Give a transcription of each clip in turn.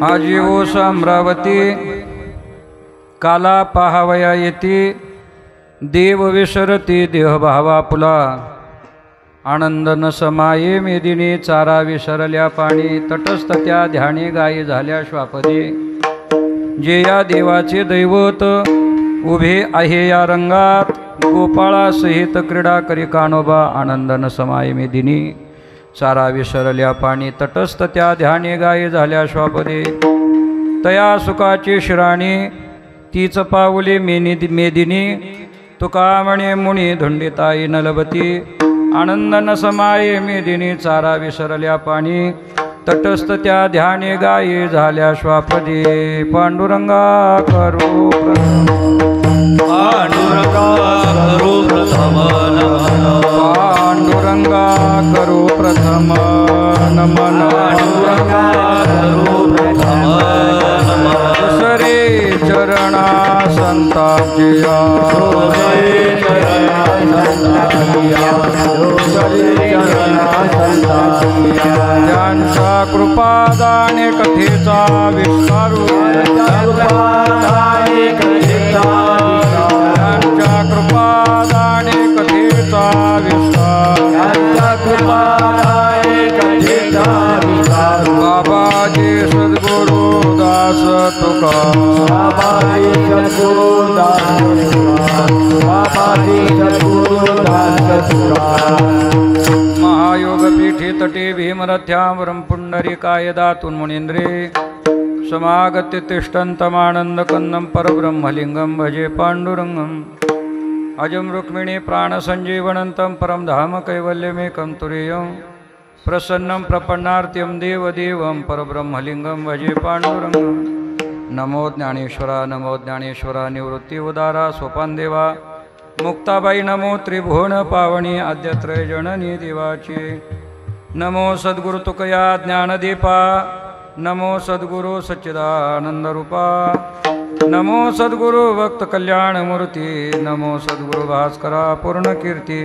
आजी ओस अमरावती काला पाहावया येती देव विसरती देहभावा पुला आनंद न समाये मेदिनी चारा विसरल्या पाणी तटस्थ त्या ध्यानी गायी झाल्या श्वापदी जे या देवाचे दैवत उभे आहे या रंगात गोपाळा सहित क्रीडा करी कानोबा आनंद न समाये मेदिनी चारा विसरल्या पाणी तटस्थ त्या ध्यानी गायी झाल्या श्वापदी तया सुखाची शिराणी तीच पावले मेदिनी तुका म्हणे मुनी धुंडिताई नलबती आनंद न समाये मेदिनी चारा विसरल्या पाणी तटस्थ त्या ध्यानी गायी झाल्या श्वापदी पांडुरंगा करू प्रथम पांडुरंगा करू प्रथम नमन सरे चरणा संतांची त्यांच्या कृपादाने कथेचा विस्तारू त्यांच्या कृपादाने कथेचा विस्तार बाबाजी सद्गुरु दास तुका महायोग पीठी तटे भीमरथ्यावरं पुंडरीकाय दातुन मुनींद्रे समागत्य तिष्ठन्तमानंद कन्नं परब्रह्मलिंगं भजे पांडुरंगम् अजं रुक्मिणी प्राणसञ्जीवनन्तं परं धाम कैवल्यमेकं तुरीयं प्रसन्नं प्रपन्नार्त्यं देवदेवं परब्रह्मलिंगं भजे पांडुरंगम् नमो ज्ञानेश्वरा निवृत्ती उदारा सोपानदेवा मुक्ताबाई नमो त्रिभुवन पावनी आद्यत्रय जननी देवाची नमो सद्गुरु तुकया ज्ञानदीपा नमो सद्गुरु सच्चिदानंदरूपा नमो सद्गुरु भक्त कल्याणमूर्ती नमो सद्गुरु भास्करा पूर्णकीर्ती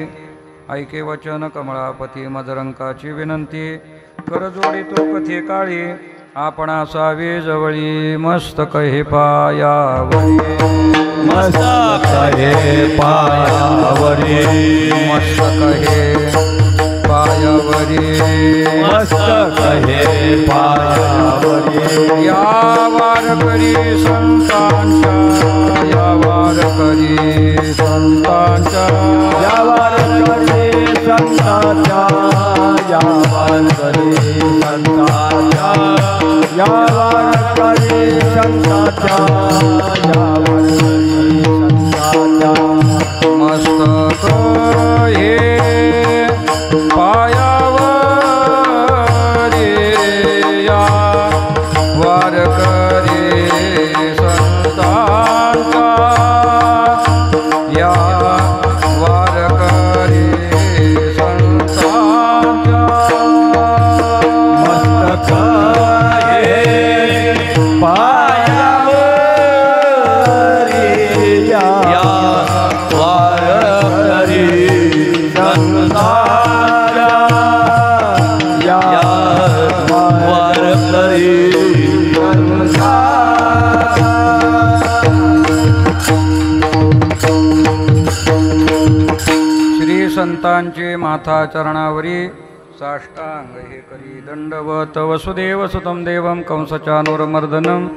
ऐके वचन कमळापती मजरंकाची विनंती करजोडी तो कथे काळी आपणा सावे जवळी मस्तक हे पायावरी मस्तक हे पायावरी मस्तक हे पायावरी मस्तक हे पायावरी या वारकरी संतांच्या या वारकरी संतांच्या या वारकरी संतांच्या या वारकरी संतांच्या या वारकरी संतांच्या या वारकरी संतांच्या मस्तक हे पायावरी या वारकरी संतांच्या या वारकरी संतांच्या मस्तक हे पायावरी या वारकरी संतांच्या श्री संतांचे माथा चरणावरी साष्टांग हे करी दंडवत वसुदेव सुतं देवं कंसचानूरमर्दनं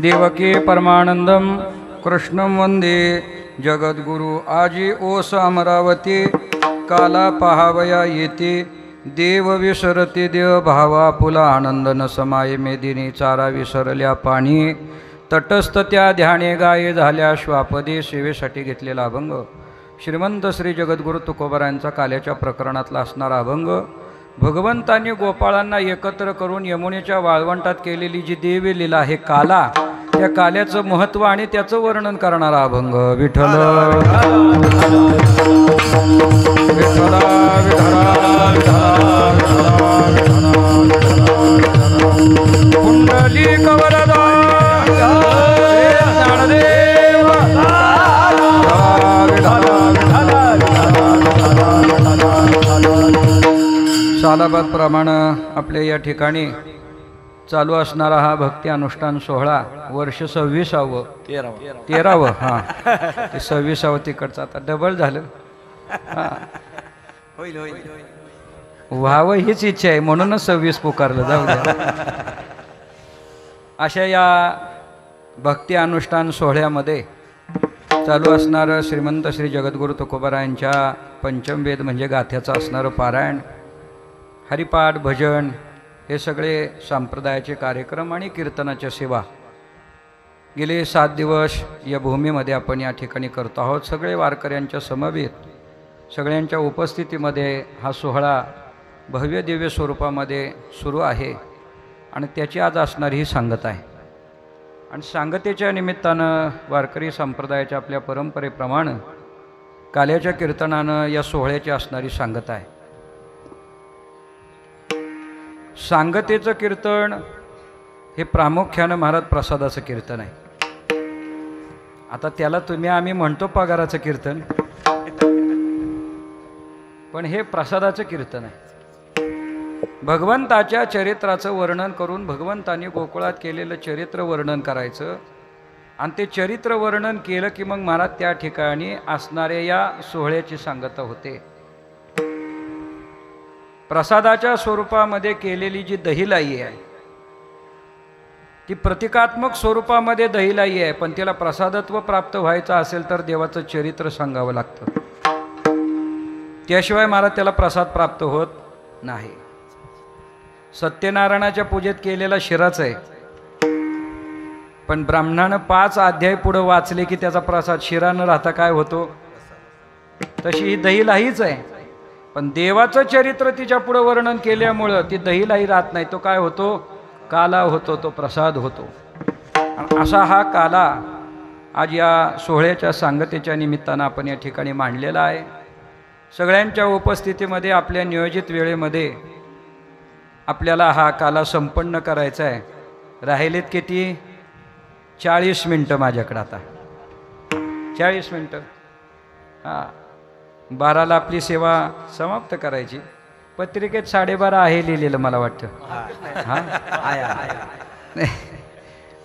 देवकी परमानंदं कृष्णं वंदे जगद्गुरु आजी ओस अमरावती काला पहावया येती देव विसरती देव भावा पुला आनंद न समाये मेदिनी चारा विसरल्या पाणी तटस्थ त्या ध्याने गायी झाल्या श्वापदी सेवेसाठी घेतलेला अभंग श्रीमंत श्री जगद्गुरु तुकोबारायांचा काल्याच्या प्रकरणातला असणारा अभंग भगवंतांनी गोपाळांना एकत्र करून यमुनेच्या वाळवंटात केलेली जी देवी लीला आहे काला त्या काल्याचं महत्त्व आणि त्याचं वर्णन करणारा अभंग विठ्ठल विठ्ठला कुंडली कवरदा सालाबाद प्रमाणे आपल्या या ठिकाणी चालू असणारा हा भक्ती अनुष्ठान सोहळा वर्ष 26वे 13वे हां ते 26वे तिकडचं आता डबल झालं हां व्हावं हीच इच्छा आहे म्हणूनच 26 पुकारलं जाऊ द्या. अशा या भक्ती अनुष्ठान सोहळ्यामध्ये चालू असणारं श्रीमंत श्री जगद्गुरु तुकोबारायांच्या पंचमवेद म्हणजे गाथ्याचं असणारं पारायण, हरिपाठ, भजन हे सगळे संप्रदायाचे कार्यक्रम आणि कीर्तनाच्या सेवा गेले 7 दिवस या भूमीमध्ये आपण या ठिकाणी करतो आहोत. सगळे वारकऱ्यांच्या समवेत सगळ्यांच्या उपस्थितीमध्ये हा सोहळा भव्य दिव्य स्वरूपामध्ये सुरू आहे आणि त्याची आज असणारी ही सांगता आहे. आणि सांगतेच्या निमित्तानं वारकरी संप्रदायाच्या आपल्या परंपरेप्रमाणे काल्याच्या कीर्तनानं या सोहळ्याची असणारी सांगता आहे. सांगतेचं कीर्तन हे प्रामुख्यानं महाराज प्रसादाचं कीर्तन आहे. आता त्याला तुम्ही आम्ही म्हणतो पगाराचं कीर्तन, पण हे प्रसादाचं कीर्तन आहे. भगवंताच्या चरित्राचं वर्णन करून भगवंताने गोकुळात केलेलं चरित्र वर्णन करायचं आणि ते चरित्र वर्णन केलं की मग महाराज त्या ठिकाणी असणाऱ्या या सोहळ्याची सांगता होते. प्रसादाच्या स्वरूपामध्ये केलेली जी दहीलाई आहे ती प्रतिकात्मक स्वरूपामध्ये दहीलाई आहे, पण तिला प्रसादत्व प्राप्त व्हायचं असेल तर देवाचं चरित्र सांगावं लागतं, त्याशिवाय महाराज त्याला प्रसाद प्राप्त होत नाही. सत्यनारायणाच्या पूजेत केलेला शिराच आहे, पण ब्राह्मणानं 5 अध्याय पुढं वाचले की त्याचा प्रसाद शिरानं राहता काय होतो, तशी ही दहीलाहीच आहे. पण देवाचं चरित्र तिच्या पुढं वर्णन केल्यामुळं ती दहीलाही राहत नाही, तो काय होतो, काला होतो, तो प्रसाद होतो. असा हा काला आज या सोहळ्याच्या सांगतेच्या निमित्तानं आपण या ठिकाणी मांडलेला आहे. सगळ्यांच्या उपस्थितीमध्ये आपल्या नियोजित वेळेमध्ये आपल्याला हा काला संपन्न करायचा आहे. राहिलेत किती, 40 मिनटं माझ्याकडं आता, 40 मिनटं. हां 12ला आपली सेवा समाप्त करायची. पत्रिकेत 12:30 आहे लिहिलेलं मला वाटतं. हां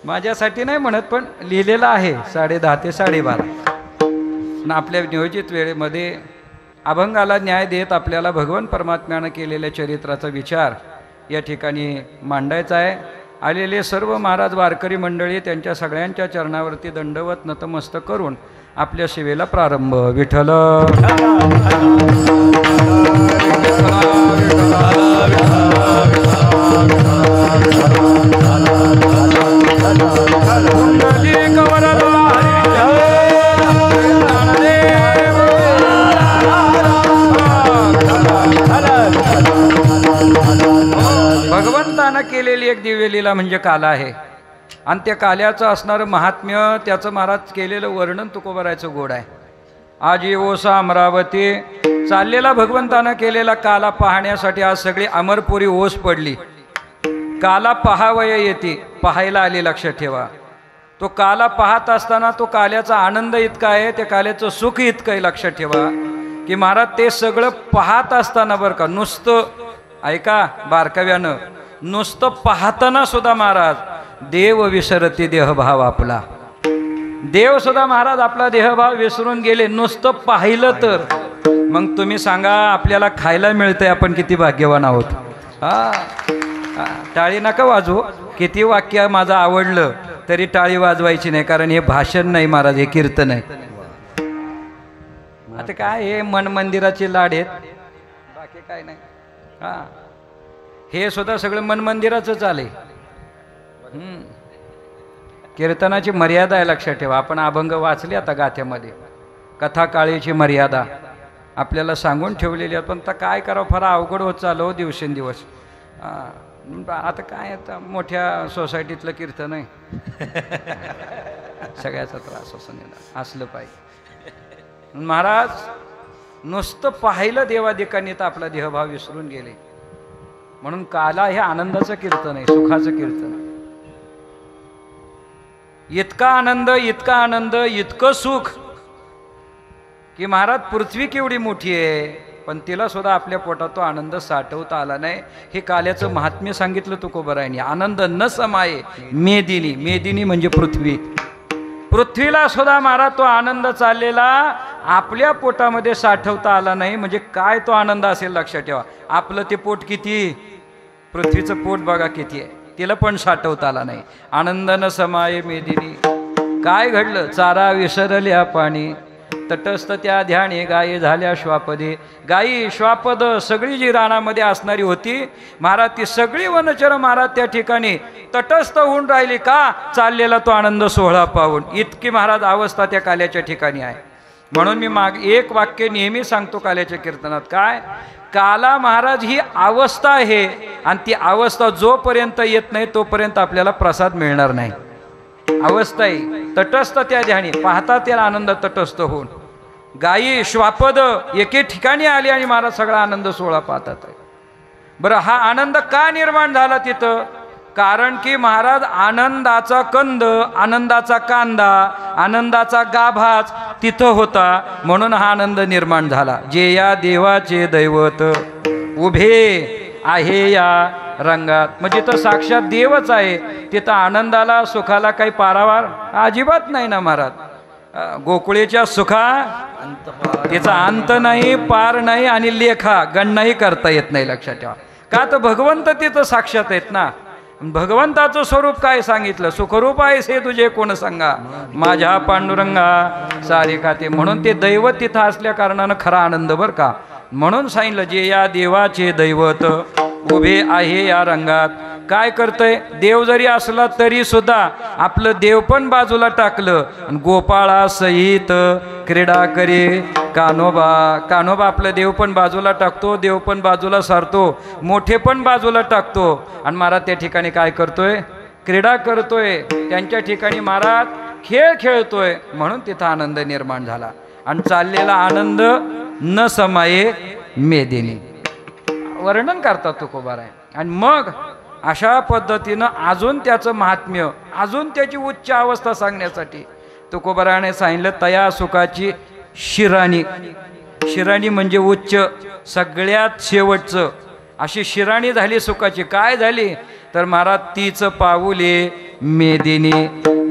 माझ्यासाठी नाही म्हणत, पण लिहिलेलं आहे 10:30 ते 12:30. आपल्या नियोजित वेळेमध्ये अभंगाला न्याय देत आपल्याला भगवान परमात्म्यानं केलेल्या चरित्राचा विचार या ठिकाणी मांडायचा आहे. आलेले सर्व महाराज वारकरी मंडळी त्यांच्या सगळ्यांच्या चरणावरती दंडवत नतमस्तक करून आपल्या सेवेला प्रारंभ. विठ्ठल भगवंतानं केलेली एक दिव्य लीला म्हणजे काला आहे आणि त्या काल्याचं असणारं महात्म्य, त्याचं महाराज केलेलं वर्णन तुकोबारायचं गोड आहे. आज ओसा अमरावती चाललेला भगवंतानं केलेला काला पाहण्यासाठी आज सगळी अमरपुरी ओस पडली. काला पाहावया येते, पाहायला आली, लक्षात ठेवा. तो काला पाहत असताना तो काल्याचा आनंद इतका आहे, त्या काल्याचं सुख इतकं आहे, लक्षात ठेवा की महाराज ते सगळं पाहत असताना बरं का, नुसतं ऐका बारकाव्यानं, नुसतं पाहताना सुद्धा महाराज देव विसरती देहभाव आपला. देव सुद्धा महाराज आपला देहभाव विसरून गेले नुसतं पाहिलं तर. मग तुम्ही सांगा आपल्याला खायला मिळतंय, आपण किती भाग्यवान आहोत. टाळी नका वाजवू. किती वाक्य माझं आवडलं तरी टाळी वाजवायची नाही, कारण हे भाषण नाही महाराज, हे कीर्तन आहे. आता काय हे मन मंदिराचे लाड आहेत, बाकी काय नाही. हे सुद्धा सगळं मन मंदिराचंच आले. कीर्तनाची मर्यादा आहे, लक्षात ठेवा. आपण अभंग वाचले आता गाथ्यामध्ये, कथा काळीची मर्यादा आपल्याला सांगून ठेवलेली आहे. पण आता काय करावं, फार अवघड होत चालू दिवसेंदिवस. आता काय, आता मोठ्या सोसायटीतलं कीर्तन आहे, सगळ्याचा त्रास असलं पाहिजे. महाराज नुसतं पाहिलं देवादिकांनी तर आपला देहभाव विसरून गेले. म्हणून काला हे आनंदाचं कीर्तन आहे, सुखाचं कीर्तन आहे. इतका आनंद, इतका आनंद, इतकं सुख की महाराज पृथ्वी केवढी मोठी आहे, पण तिला सुद्धा आपल्या पोटात तो आनंद साठवता आला नाही. हे काल्याचं महात्म्य सांगितलं तुकोबरायांनी. आनंद न समाये मेदिनी. मेदिनी म्हणजे पृथ्वी. पृथ्वीला सुद्धा महाराज तो आनंद चाललेला आपल्या पोटामध्ये साठवता आला नाही. म्हणजे काय तो आनंद असेल लक्षात ठेवा. आपलं ते पोट किती, पृथ्वीचं पोट बघा किती आहे, तिला पण साठवता आला नाही. आनंद न समाये मेदिनी. काय घडलं? चारा विसरल्या पाणी, तटस्थ त्या ध्याने गायी झाल्या श्वापदे. गायी श्वापद सगळी जी रानामध्ये असणारी होती महाराज, ती सगळी वनचर महाराज त्या ठिकाणी तटस्थ होऊन राहिली. का? चाललेला तो आनंद सोहळा पाहून. इतकी महाराज अवस्था त्या काल्याच्या ठिकाणी आहे. म्हणून मी एक वाक्य नेहमी सांगतो काल्याच्या कीर्तनात. काय? काला महाराज ही अवस्था आहे, आणि ती अवस्था जोपर्यंत येत नाही तोपर्यंत आपल्याला प्रसाद मिळणार नाही. अवस्था आहे तटस्थ त्या ध्यानी, पाहता त्याला आनंद तटस्थ होऊन. गायी श्वापद एके ठिकाणी आली आणि महाराज सगळा आनंद सोहळा पाहतात आहे. बरं, हा आनंद का निर्माण झाला तिथं? कारण की महाराज आनंदाचा कंद, आनंदाचा कांदा, आनंदाचा गाभाच तिथं होता, म्हणून हा आनंद निर्माण झाला. जे या देवाचे दैवत उभे आहे या रंगात. म्हणजे तर साक्षात देवच आहे. तिथं आनंदाला सुखाला काही पारावार अजिबात नाही ना महाराज. गोकुळेच्या सुखा तिचा अंत नाही, पार नाही, आणि लेखा गणनाही करता येत नाही. लक्षात ठेवा. का? तर भगवंत तिथं साक्षात आहेत ना. भगवंताचं स्वरूप काय सांगितलं? सुखरूप आहेस हे तुझे कोण सांगा, माझ्या पांडुरंगा सारे खाते. म्हणून ते दैवत तिथं असल्या कारणानं खरा आनंद बरं का. म्हणून सांगितलं जे या देवाचे दैवत उभे आहे या रंगात. काय करतंय? देव जरी असला तरी सुद्धा आपलं देव पण बाजूला टाकलं, आणि गोपाळा सहित क्रीडा करे कान्होबा. कान्होबा आपलं देव पण बाजूला टाकतो, देव पण बाजूला सारतो, मोठे पण बाजूला टाकतो, आणि महाराज त्या ठिकाणी काय करतोय? क्रीडा करतोय. त्यांच्या ठिकाणी महाराज खेळ खेळतोय. म्हणून तिथं आनंद निर्माण झाला. आणि चाललेला आनंद न समाये मेदिनी वर्णन करतात तुकोबाराय. आणि मग अशा पद्धतीनं अजून त्याचं महात्म्य, अजून त्याची उच्च अवस्था सांगण्यासाठी तुकोबाराने सांगितलं तया सुखाची शिराणी. शिराणी म्हणजे उच्च, सगळ्यात शेवटचं. अशी शिराणी झाली सुखाची. काय झाली? तर महाराज तीच पाऊले मेदिनी.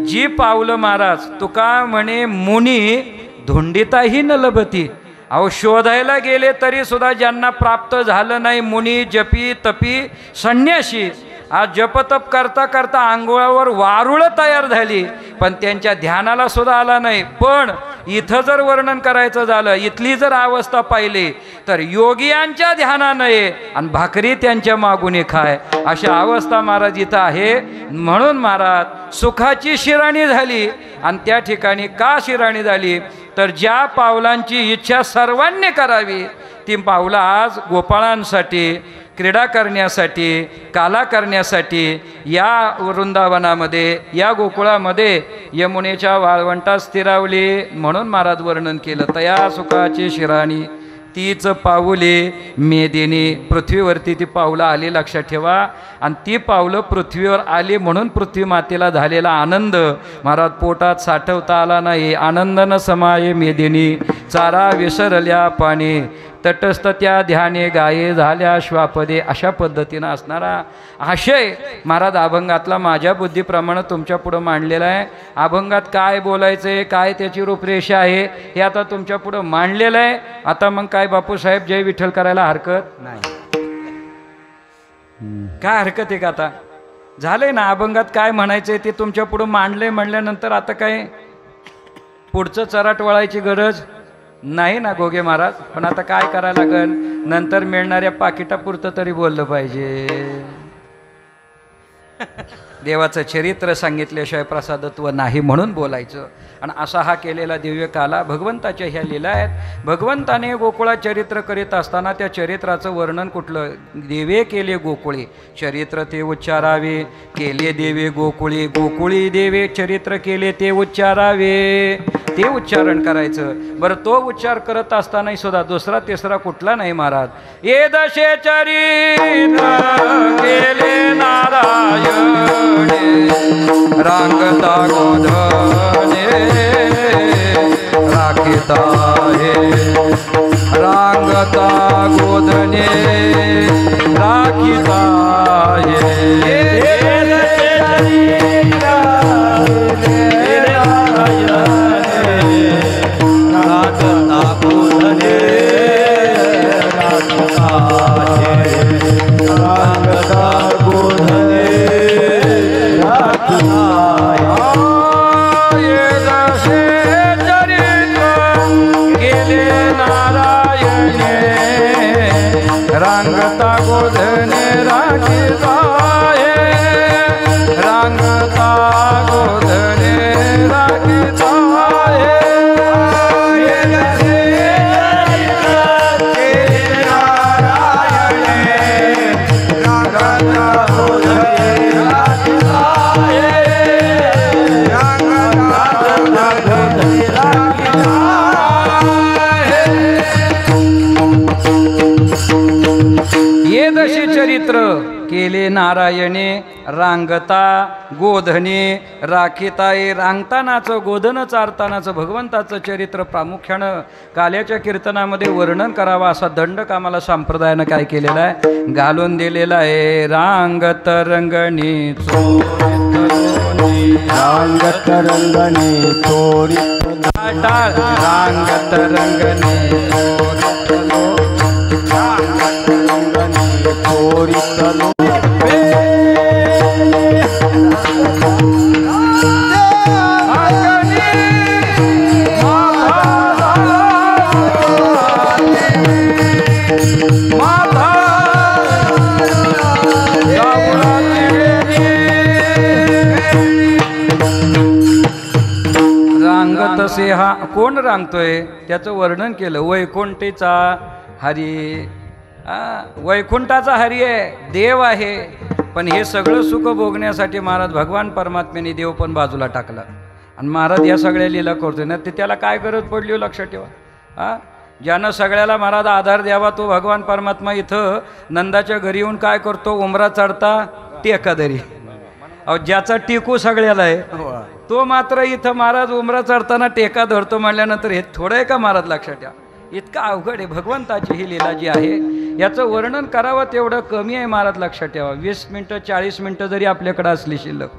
जी पावलं महाराज तुका म्हणे मुनी धुंडिताही न लभती. अहो शोधायला गेले तरी सुद्धा ज्यांना प्राप्त झालं नाही, मुनी जपी तपी संन्यासी, आज जपतप करता करता आंघोळावर वारुळ तयार झाली, पण त्यांच्या ध्यानाला सुद्धा आला नाही. पण इथं जर वर्णन करायचं झालं, इथली जर अवस्था पाहिली तर योगियांच्या ध्यानानं ये आणि भाकरी त्यांच्या मागून खाय, अशी अवस्था महाराज इथं आहे. म्हणून महाराज सुखाची शिराणी झाली. आणि त्या ठिकाणी का शिराणी झाली? तर ज्या पावलांची इच्छा सर्वांनी करावी ती पावलं आज गोपाळांसाठी, क्रीडा करण्यासाठी, काला करण्यासाठी या वृंदावनामध्ये, या गोकुळामध्ये यमुनेच्या वाळवंटात स्थिरावली. म्हणून महाराज वर्णन केलं तया सुखाची शिराणी तीच पाऊले मेदिनी. पृथ्वीवरती ती पावलं आली, लक्षात ठेवा. आणि ती पावलं पृथ्वीवर आली म्हणून पृथ्वी मातेला झालेला आनंद महाराज पोटात साठवता आला नाही. आनंद न समाये मेदिनी. चारा विसरल्या पाणी, तटस्थ त्या ध्याने गाये झाल्या श्वापदे. अशा पद्धतीनं असणारा आशय महाराज अभंगातला माझ्या बुद्धीप्रमाणे तुमच्या पुढं मांडलेला आहे. अभंगात काय बोलायचं आहे, काय त्याची रूपरेषा आहे, हे आता तुमच्या पुढं मांडलेलं आहे. आता मग काय बापूसाहेब जय विठ्ठल करायला हरकत नाही. काय हरकत आहे का? आता झालंय ना. अभंगात काय म्हणायचंय ते तुमच्या पुढं मांडलंय. म्हणल्यानंतर आता काय पुढचं चराट वळायची गरज नाही ना गोगे महाराज. पण आता काय करायला लागेल, नंतर मिळणाऱ्या पाकिटापुरतं तरी बोललं पाहिजे. देवाचं चरित्र सांगितल्याशिवाय प्रसादत्व नाही म्हणून बोलायचं. आणि असा हा केलेला दिव्य काला भगवंताच्या ह्या लीला आहेत. भगवंताने गोकुळात चरित्र करीत असताना त्या चरित्राचं वर्णन कुठलं? देवे केले गोकुळी चरित्र ते उच्चारावे, केले देवे गोकुळी, गोकुळी देवे चरित्र केले ते उच्चारावे, ते उच्चारण करायचं. बरं, तो उच्चार करत असतानाही सुद्धा दुसरा तिसरा कुठला नाही महाराज. ये दशे चरित्र केले नारायणे, रांगता गोधने राखिता हे, रांगता केले नारायणे रांगता गोधने राखिताये. रांगतानाचं गोधन चारतानाचं भगवंताचं चरित्र प्रामुख्यानं काल्याच्या कीर्तनामध्ये वर्णन करावं असा दंडक आम्हाला संप्रदायानं काय केलेला आहे, घालून दिलेला आहे. रांगत रंगणी रांगत रंगणे चोरी टाळ रांगत रंगणी चोरी चलो तसे हा कोण रांगतोय त्याचं वर्णन केलं. वैकुंठीचा हरी, वैकुंठाचा हरी आहे, देव आहे. पण हे सगळं सुख भोगण्यासाठी महाराज भगवान परमात्म्याने देव पण बाजूला टाकला आणि महाराज या सगळ्या लीला करतोय ना, ते त्याला काय गरज पडली लक्षात ठेवा. ज्यानं सगळ्याला महाराज आधार द्यावा तो भगवान परमात्मा इथं नंदाच्या घरी येऊन काय करतो, उमरा चढता टेकादरी. अहो ज्याचा टिकू सगळ्याला आहे तो मात्र इथं महाराज उमरा चढताना टेका धरतो म्हणल्यानंतर हे थोडं आहे का महाराज लक्षात ठेवा. इतका अवघड आहे भगवंताची ही लीला जी आहे, याचं वर्णन करावं तेवढं कमी आहे महाराज लक्षात ठेवा. 20 मिनटं 40 मिनटं जरी आपल्याकडं असली शिल्लक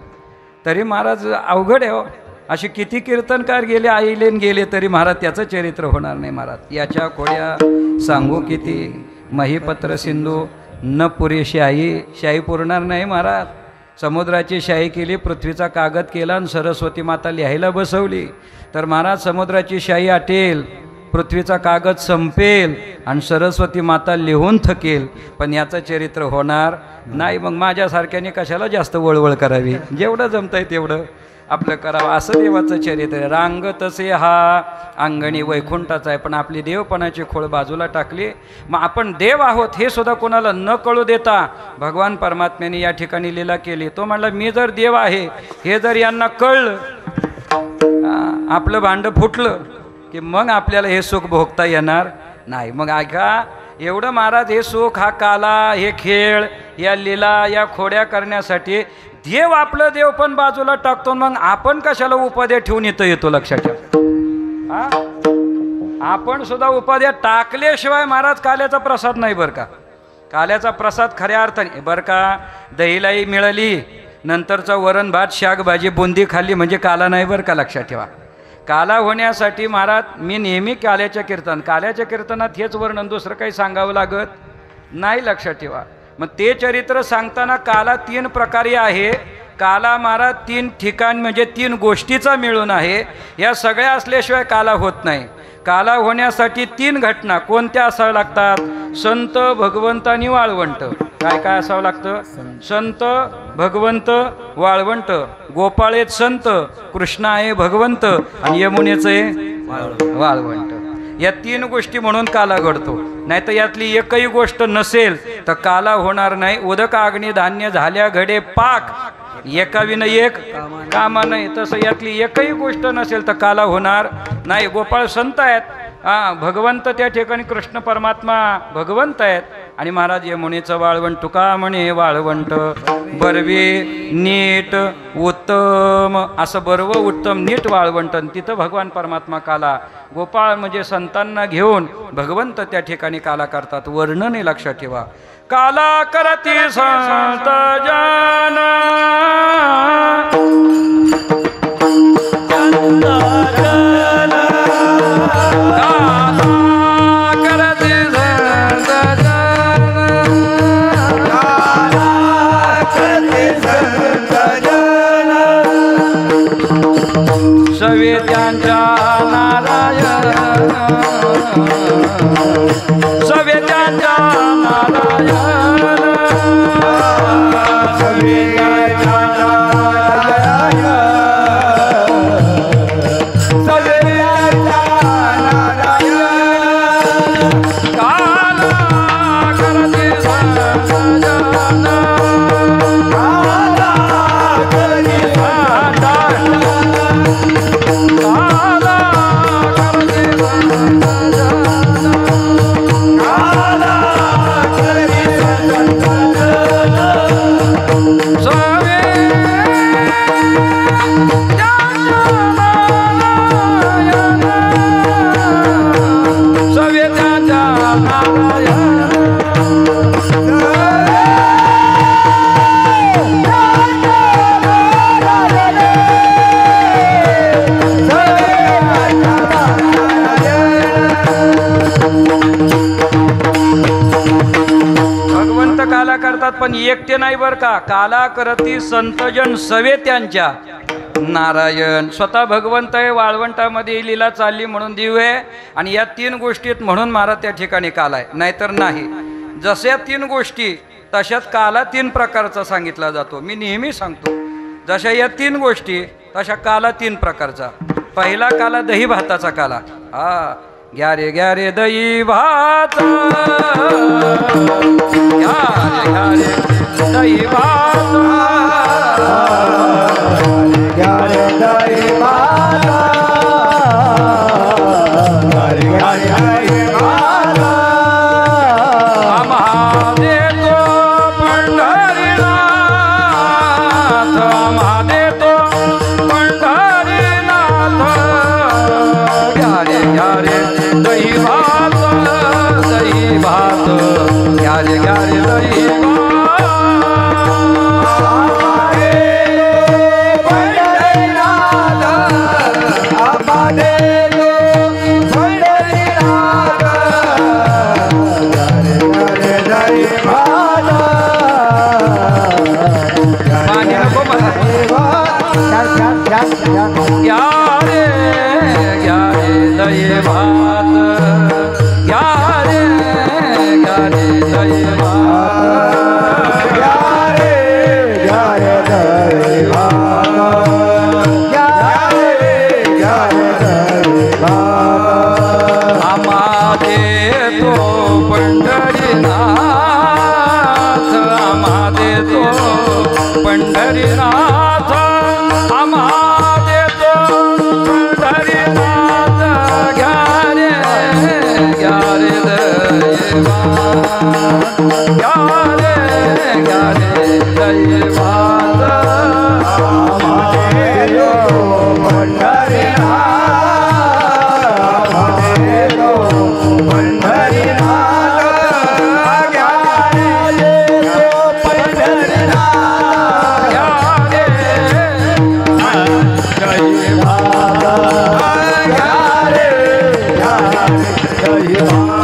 तरी महाराज अवघड आहे हो. असे किती कीर्तनकार गेले आईलेन गेले तरी महाराज त्याचं चरित्र होणार नाही महाराज. याच्या खोड्या सांगू किती, महीपत्र सिंधू न पुरेशी आई, शाही पुरणार नाही महाराज. समुद्राची शाही केली, पृथ्वीचा कागद केला आणि सरस्वती माता लिहायला बसवली तर महाराज समुद्राची शाही आटेल, पृथ्वीचा कागद संपेल आणि सरस्वती माता लिहून थकेल, पण याचं चरित्र होणार नाही. मग माझ्यासारख्याने कशाला जास्त वळवळ करावी, जेवढं जमतंय तेवढं आपलं करावं असं देवाचं चरित्र. रांग तसे हा अंगणी वैकुंठाचा आहे, पण आपली देवपणाची खोळ बाजूला टाकली. मग आपण देव आहोत हे सुद्धा कोणाला न कळू देता भगवान परमात्म्याने या ठिकाणी लीला केली. तो म्हणला मी जर देव आहे हे जर यांना कळलं, आपलं भांडं फुटलं की मग आपल्याला हे सुख भोगता येणार नाही. मग ऐका, एवढं महाराज हे सुख, हा काला, हे खेळ, या लीला, या खोड्या करण्यासाठी देव आपलं देव पण बाजूला टाकतो. मग आपण कशाला उपाध्या ठेवून येतो लक्षात ठेवा. आपण सुद्धा उपाध्या टाकल्याशिवाय महाराज काल्याचा प्रसाद नाही बरं का. काल्याचा प्रसाद खऱ्या अर्थाने बरं का, दहीलाई मिळाली नंतरचा वरण भात शाक भाजी बुंदी खाल्ली म्हणजे काला नाही बरं का लक्षात ठेवा. काला होण्यासाठी महाराज मी नेहमी काल्याच्या कीर्तनात हेच वर्णन, दुसरं काही सांगावं लागत नाही लक्षात ठेवा. मग ते चरित्र सांगताना काला 3 प्रकारे आहे. काला महाराज 3 ठिकाण म्हणजे 3 गोष्टीचा मिळून आहे. या सगळ्या असल्याशिवाय काला होत नाही. काला होण्यासाठी 3 घटना कोणत्या असाव्या लागतात, संत, भगवंत आणि वाळवंट. काय काय असावं लागतं, संत, भगवंत, वाळवंट. गोपाळेत संत, कृष्ण आहे भगवंत आणि यमुनेचं आहे वाळवंट. या 3 गोष्टी म्हणून काला घडतो. नाही तर यातली एकही गोष्ट नसेल तर काला होणार नाही. उदक अग्नी धान्य झाल्या घडे पाक, एका विना एक कामा नाही. तसं यातली एकही गोष्ट नसेल तर काला होणार नाही. गोपाळ संत आहेत, भगवंत त्या ठिकाणी कृष्ण परमात्मा भगवंत आहेत आणि महाराज यमुनेचं वाळवंट. तुका म्हणे वाळवंट बरवे नीट उत्तम, असं बरवं उत्तम नीट वाळवंट. तिथं भगवान परमात्मा काला. गोपाळ म्हणजे संतांना घेऊन भगवंत त्या ठिकाणी काला करतात. वर्णन लक्षात ठेवा. काला करती संत जन सवे त्यांच्या नारायण, सवे त्यांच्या नारायण, सवे त्यांच्या नारायण, सवे त्यांच्या नारायण. काला करते संतजन, काला करते संतजन, काला करते संतजन. सवेत्याच्या नारायण भगवंत काला करतात पण एकटे नाही बर का, काला करती संतजन सवे त्यांच्या नारायण. स्वतः भगवंत आहे, वाळवंटामध्ये लीला चालली म्हणून दिव आहे, आणि या तीन गोष्टीत म्हणून महाराज त्या ठिकाणी काला आहे, नाहीतर नाही. जशा तीन गोष्टी तशाच काला तीन प्रकारचा सांगितला जातो. मी नेहमी सांगतो, जशा या तीन गोष्टी तशा काला तीन प्रकारचा. पहिला काला दही भाताचा काला. हा, घ्या रे दही भात, घ्या रे दही भात, घ्या रे दही भात, घ्या रे दही भात. आम्हा देतो पंढरीनाथ, आम्हा देतो पंढरीनाथ. घ्या रे दही भात, दही भात, घ्या रे दही भात. पाणी नको मला. घ्या रे दही भात, घ्या रे दही भात, घ्या रे दही भात, घ्या रे दही भात. आम्हा देतो पंढरीनाथ, आम्हा देतो पंढरीनाथ, आम्हा देतो पंढरीनाथ. घ्या रे दही भात, घ्या रे दही भात. आम्हा देतो पंढरीनाथ, आम्हा देतो पंढरीनाथ. घ्या रे देतो पंढरीनाथ, घ्या रे दही भात, घ्या रे दही भात.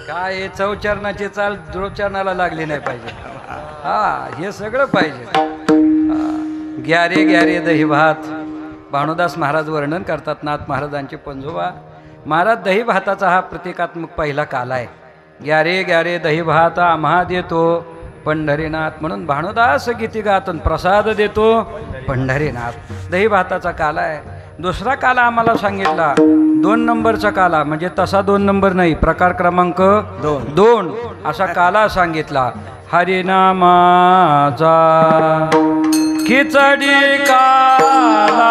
काय चौचरणाची चाल द्रोचरणाला लागली नाही पाहिजे. हा, हे सगळं पाहिजे. घ्या रे दही भात. भानुदास महाराज वर्णन करतात, नाथ महाराजांचे पंजोबा महाराज दही भाताचा हा प्रतिकात्मक पहिला काल आहे. घ्या रे दही भात, आम्हा देतो पंढरीनाथ. म्हणून भानुदास गीती गातून प्रसाद देतो पंढरीनाथ. दही भाताचा काला आहे. दुसरा काला आम्हाला सांगितला 2 नंबरचा काला, म्हणजे तसा 2 नंबर नाही, प्रकार क्रमांक 2 असा काला सांगितला. हरिनामाचा खिचडी काला,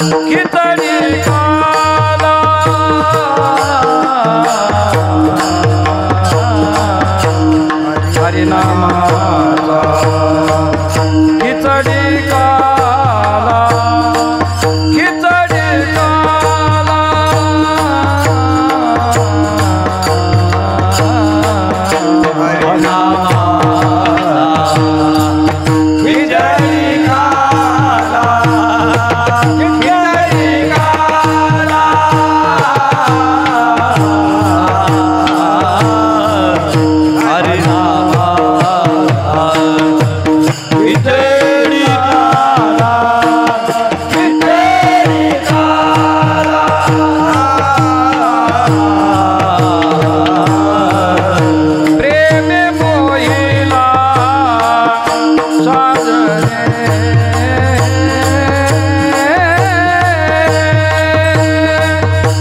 खिचडी काला, हरिनामाचा खिचडी काला, खिचडी काला. खिचडी काला, खिचडी काला.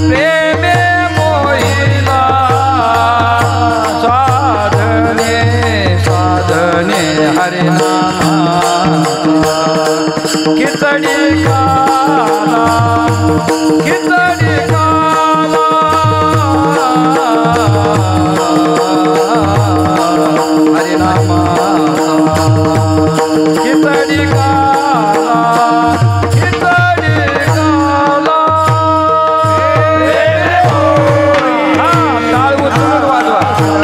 प्रेमे मोहिला साधने साधने हरे नामा खिचडी काला खिचडी काला हरे नामा खिचडी काला खिचडी काला हा टाळ उचलून वाजवा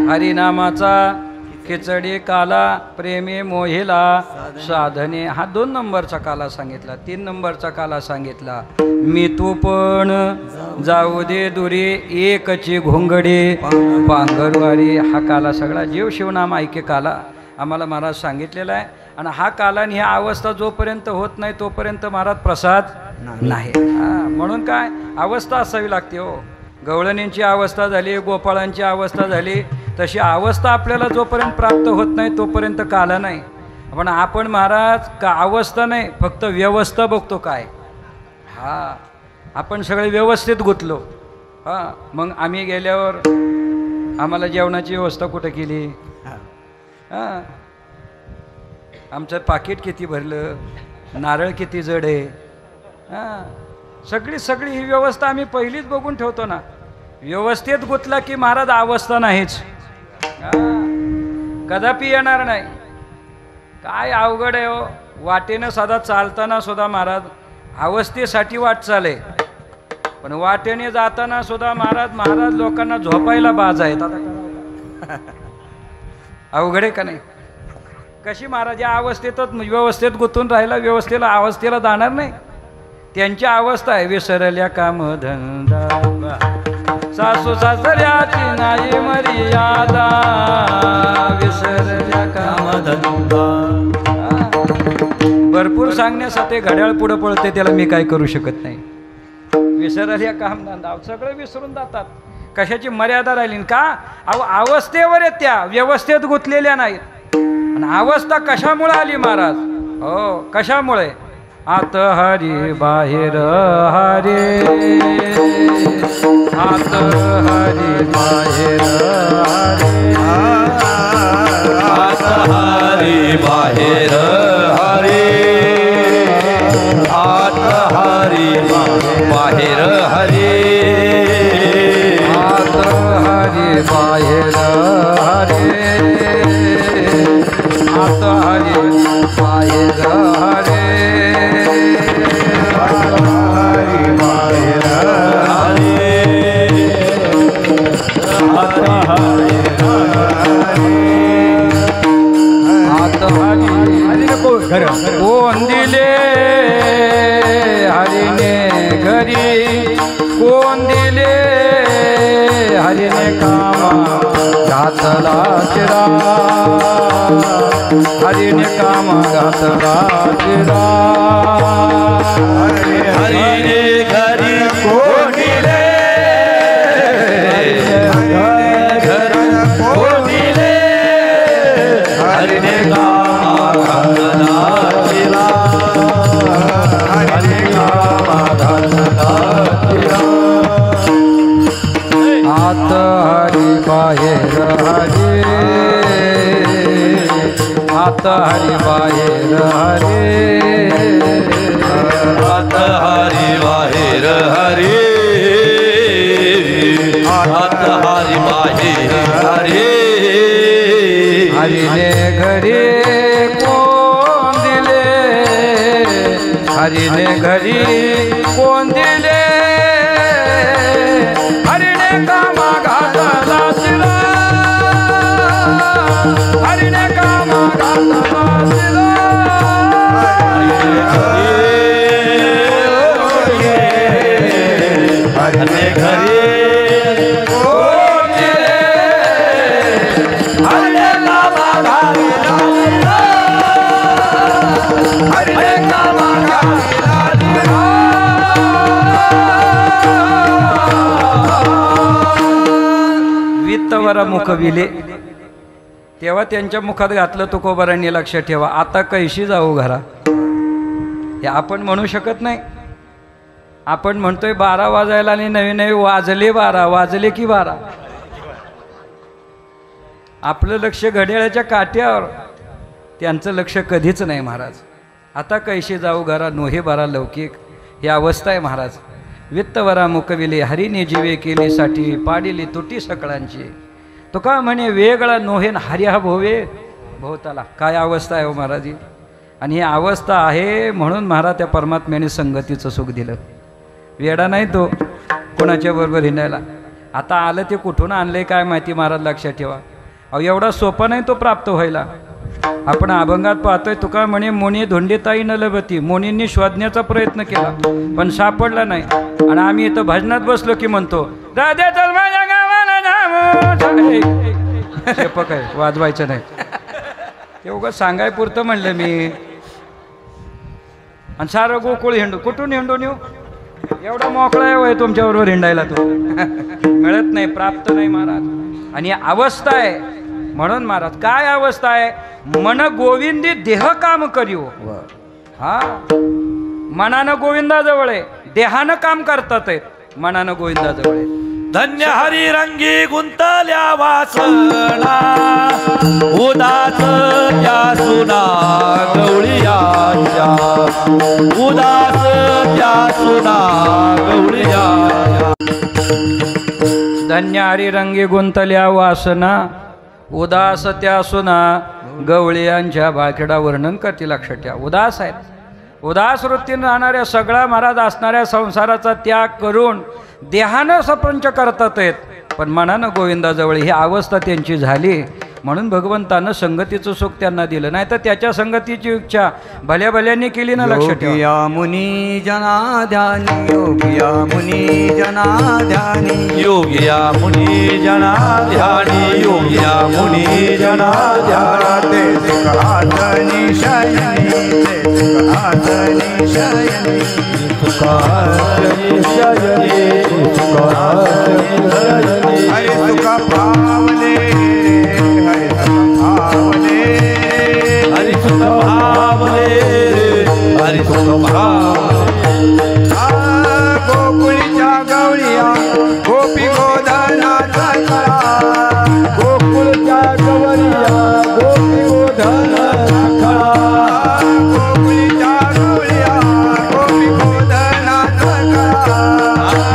हरिनामाचा खिचडी काला प्रेमे मोहिला साधने हा 2 नंबरचा काला सांगितला. 3 नंबरचा काला सांगितला मी तू पण जाऊ दे दुरी एकची घोंगडी पांघरवारी. हा काला सगळा जीव शिवनाम ऐके काला आम्हाला महाराज सांगितलेला आहे. आणि हा काला आणि ह्या अवस्था जोपर्यंत होत नाही तोपर्यंत महाराज प्रसाद नाही. म्हणून काय अवस्था असावी लागते हो. गवळणींची अवस्था झाली, गोपाळांची अवस्था झाली, तशी अवस्था आपल्याला जोपर्यंत प्राप्त होत नाही तोपर्यंत काला नाही. पण आपण महाराज का अवस्था नाही फक्त व्यवस्था बघतो काय. हा आपण सगळे व्यवस्थित गुंतलो. हां मग आम्ही गेल्यावर आम्हाला जेवणाची व्यवस्था कुठं केली. हां आमचं पाकिट किती भरलं, नारळ किती जड आहे. हां सगळी ही व्यवस्था आम्ही पहिलीच बघून ठेवतो ना. व्यवस्थित गुंतला की महाराज अवस्था नाहीच, कदापि येणार नाही. काय अवघड आहे हो. वाटेनं साधा चालताना सुद्धा महाराज अवस्थेसाठी वाट चाले, पण वाटेने जाताना सुद्धा महाराज लोकांना झोपायला बाज आहेत. अवघड आहे का नाही. कशी महाराज या अवस्थेतच व्यवस्थेत गुंतून राहिला, अवस्थेला जाणार नाही. त्यांची अवस्था आहे विसरल्या काम धंदा. सासू सासऱ्याची नाही मर्यादा विसरल्या कामधंदा. भरपूर सांगण्यासाठी घड्याळ पुढं पळते त्याला मी काय करू शकत नाही. विसरल्या कामधंदा सगळं विसरून जातात. कशाची मर्यादा राहिली का? अवस्थेवर आहेत त्या, व्यवस्थेत गुंतलेल्या नाहीत. आणि अवस्था कशामुळे आली महाराज? हो कशामुळे? आत हरी बाहेर हरे, आत हरी बाहेर हरे, आत हरी बाहेर हरे, आत हरी बाहेर हरे, आत हरी बाहेर हरे, आत हरी बाहेर हरे, कोण दिले हरीने घरी, कोण दिले हरीने कामा घातला चिरा, हरीने कामा घातला चिरा. हरीने घरी कोण दिले, घरी कोण दिले, हरीने कामा घातला चिरा, हरीने कामा घातला चिरा. आत हरी बाहेर हरे, आत हरी बाहेर हरे, आत हरी बाहेर हरे, आत हरी बाहेर हरे, हरीने घरी कोण दिले, हरीने घरी कोण दिले, हरीने कामा घातला चिरा, हरीने कामा घातला चिरा. हरने घरी कोण दिले, हरने कामा घातला चिरा, हरने कामा घातला चिरा. वित्तवरा मुखविले तेव्हा त्यांच्या मुखात घातलं तुकोबारांनी. लक्षात ठेवा. आता कैशी जाऊ घरा हे आपण म्हणू शकत नाही. आपण म्हणतोय 12 वाजायला आणि नवे नवे वाजले 12. वाजले की 12? आपलं लक्ष घड्याळाच्या काट्यावर, त्यांचं लक्ष कधीच नाही महाराज. आता कैशी जाऊ घरा नोहे बारा लौकिक ही अवस्था आहे महाराज. वित्तवरा मुकविले हरीने जीवे केली साठी पाडिली तुटी सकळांची. तो का म्हणे वेगळा नोहेन हरिहा भोवे भोवताला. काय अवस्था आहे हो महाराज. आणि ही अवस्था आहे म्हणून महाराज त्या परमात्म्याने संगतीचं सुख दिलं. वेडा नाही तो कोणाच्या बरोबर हिंडायला. आता आलं ते कुठून आणलंय काय माहिती महाराज. लक्षात ठेवा. अहो एवढा सोपा नाही तो प्राप्त व्हायला. आपण अभंगात पाहतोय तुका म्हणे मोनी धोंडीताई न लभती. मोनींनी शोधण्याचा प्रयत्न केला पण सापडला नाही. आणि आम्ही इथं भजनात बसलो की म्हणतो राधे चल माझ्या गावाला जाऊ. शेपक आहे वाजवायचं नाही. ते उगाच सांगाय पुरतं म्हणलं मी. आणि सारं गोकुळ हिंडू. कुठून हिंडून येऊ? एवढा मोकळा आहे तुमच्याबरोबर हिंडायला तो. मिळत नाही, प्राप्त नाही महाराज. आणि अवस्था आहे म्हणून महाराज. काय अवस्था आहे? मन गोविंदी देह काम करीव. हा मनानं गोविंदाजवळ आहे, देहानं काम करतात आहेत. मनानं गोविंदाजवळ आहे. धन्य हरी रंगी गुंतल्या वासना, उदास त्या सुना गवळीयाच्या, उदास त्या सुना गवळीयाच्या. धन्य हरिरंगी गुंतल्या वासना, उदास त्या सुना गवळीयांच्या. बाकीडा वर्णन करते. लक्षात ठेवा. उदास आहेत. उदास वृत्तीने राहणाऱ्या सगळा महाराज असणाऱ्या संसाराचा त्याग करून देहानं सप्रंच करतात आहेत पण मनानं गोविंदाजवळ. ही अवस्था त्यांची झाली म्हणून भगवंतानं संगतीचं सुख त्यांना दिलं, नाही तर त्याच्या संगतीची इच्छा भल्या भल्यांनी केली ना. लक्षात ठेवा. योगिया मुनी जनाध्यानी, योगिया मुनी जनाध्यानी, योगिया मुनी जना ध्यानी, योगिया मुनी जना ध्यानी, ते सुखासनी शयनी, ते सुखासनी शयनी, सुखासनी शयनी, सुखासनी शयनी. हरे सुख पावले, हरे सुख पावले, हरि सुख भावले, हरि सुख भावले. गोकुळीच्या गवळीया गोपी गोधनाचा खळा, गोकुळच्या गवरिया गोपी गोधनाचा खळा, गोकुळीच्या गवळीया गोपी गोधनाचा खळा,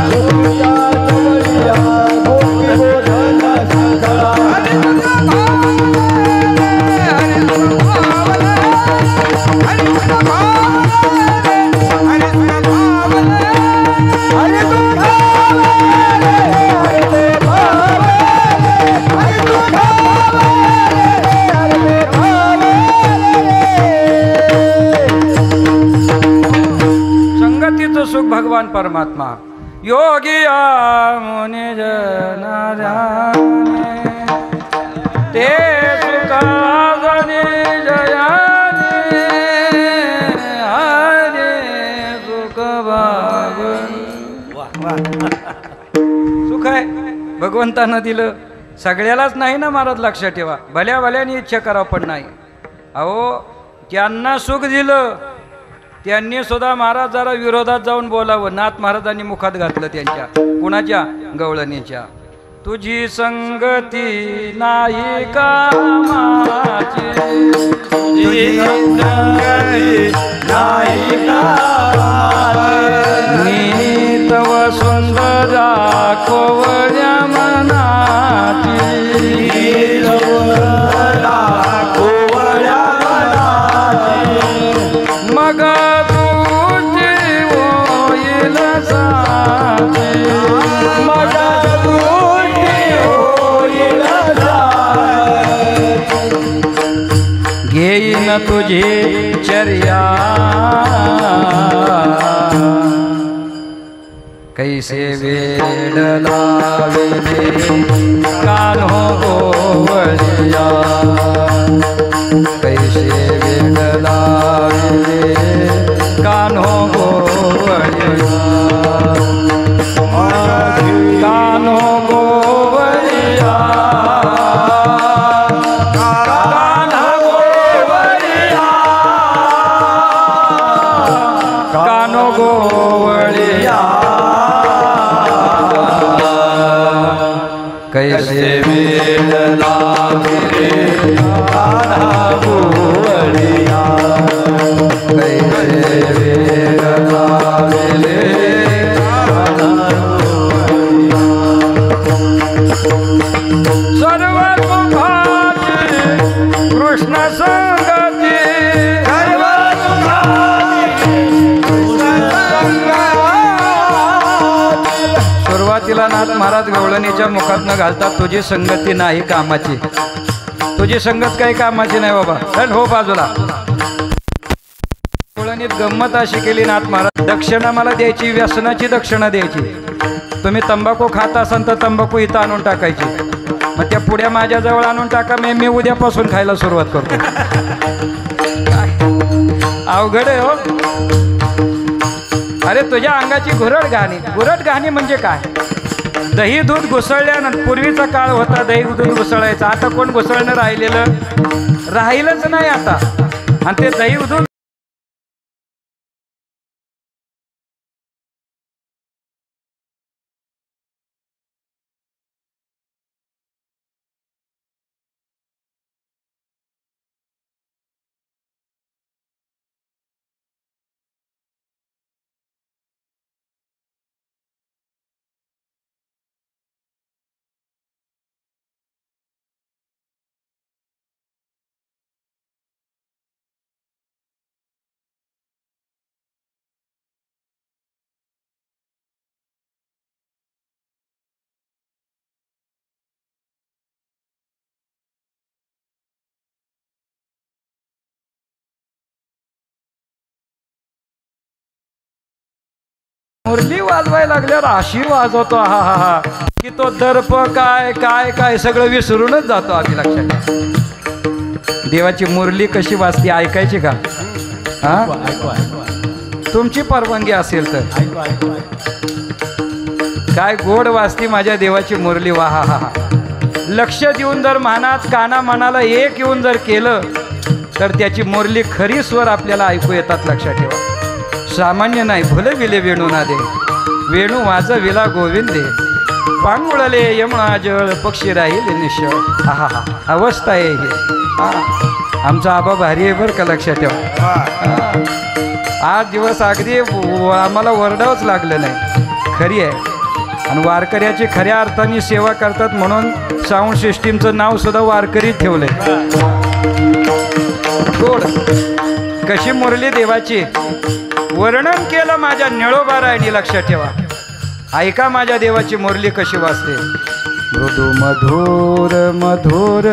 गोकुळच्या गवरिया गोपी गोधनाचा खळा. हरे सुख पावले, हरे सुख पावले, हरे सुख पावले, हरे सुख पावले, हरे सुख पावले, हरे सुख पावले, हरे सुख पावले. संगतीचं सुख भगवान परमात्मा. योगी मुनी जनाध्यानी, ते सुखासनी जयानी, हरे सुख भागवनी. सुख आहे भगवंतानं दिलं, सगळ्यालाच नाही ना महाराज. लक्षात ठेवा. भल्या भल्याने इच्छा करावं पण नाही. अहो ज्यांना सुख दिलं त्यांनी सुद्धा महाराज जरा विरोधात जाऊन बोलावं. नाथ महाराजांनी मुखात घातलं त्यांच्या. कुणाच्या? गवळणीच्या. तुझी संगती नाही कामाची, तुझी संगती नाही कामाची, मी तव सुंदरा कोवळ्या मनाची, कोवळ्या मनाची. मग तुझी होईल साथी, मग तुझी होईल साथी. घेईन तुझी चर्या, कैसे वेड लाविले कान्हो गोवळिया, कैसे वेड लाविले कान्हो गोवळिया, कान्हो गोवळिया, कान्हो गोवळिया, कैसे वेड लाविले कान्हा गोवळिया, कैसे वेड लाविले सर्व सुखाची कृष्ण संगती, सर्व सुखाची कृष्ण संगती. सुरुवातीला नाथ महाराज गवळणीच्या मुखातनं घालतात, तुझी संगती नाही कामाची. तुझी संगत काही कामाची नाही बाबा, चल हो बाजूला. गवळणीत गंमत अशी केली नाथ महाराज, दक्षिणा मला द्यायची, व्यसनाची दक्षिणा द्यायची. तुम्ही तंबाखू खात असाल तर तंबाखू इथं आणून टाकायची. मग त्या पुढ्या माझ्याजवळ आणून टाका, मी उद्यापासून खायला सुरुवात करतो. अवघड आहे हो. अरे तुझ्या अंगाची घुरट घाणी म्हणजे काय? दही दूध घुसळल्यानंतर पूर्वीचा काळ होता, दही दूध घुसळायचं. आता कोण घुसळणं राहिलंच नाही आता. आणि ते दही दूध मुरली वाजवायला लागल्यावर अशी वाजवतो हा हा हा की तो दर्प काय काय काय सगळं विसरूनच जातो आम्ही. लक्षात घ्या. देवाची मुरली कशी वाजते ऐकायची का? हा, तुमची परवानगी असेल तर. काय गोड वाजती माझ्या देवाची मुरली. वा हा हा. लक्ष देऊन जर मनात काना मनाला एक येऊन जर केलं तर त्याची मुरली खरी स्वर आपल्याला ऐकू येतात. लक्षात ठेवा. सामान्य नाही. भले विले वेणू ना दे वेणू माझं विला गोविंदे पांगुळले यमुना जळ पक्षी राहिले निश्चळ. हा हा हा. अवस्था आहे हे. हा, आमचा आबा भारी आहे बरं का. लक्षात ठेवा. 8 दिवस अगदी आम्हाला वरडावंच लागलं नाही. खरी आहे. आणि वारकऱ्याची खऱ्या अर्थाने सेवा करतात म्हणून साऊंड सिस्टीमचं नाव सुद्धा वारकरी ठेवलंय. गोड कशी मुरली देवाची वर्णन केलं माझ्या निळोबारायनी. लक्षात ठेवा. ऐका माझ्या देवाची मुरली कशी वाजते. मृदू मधुर मधुर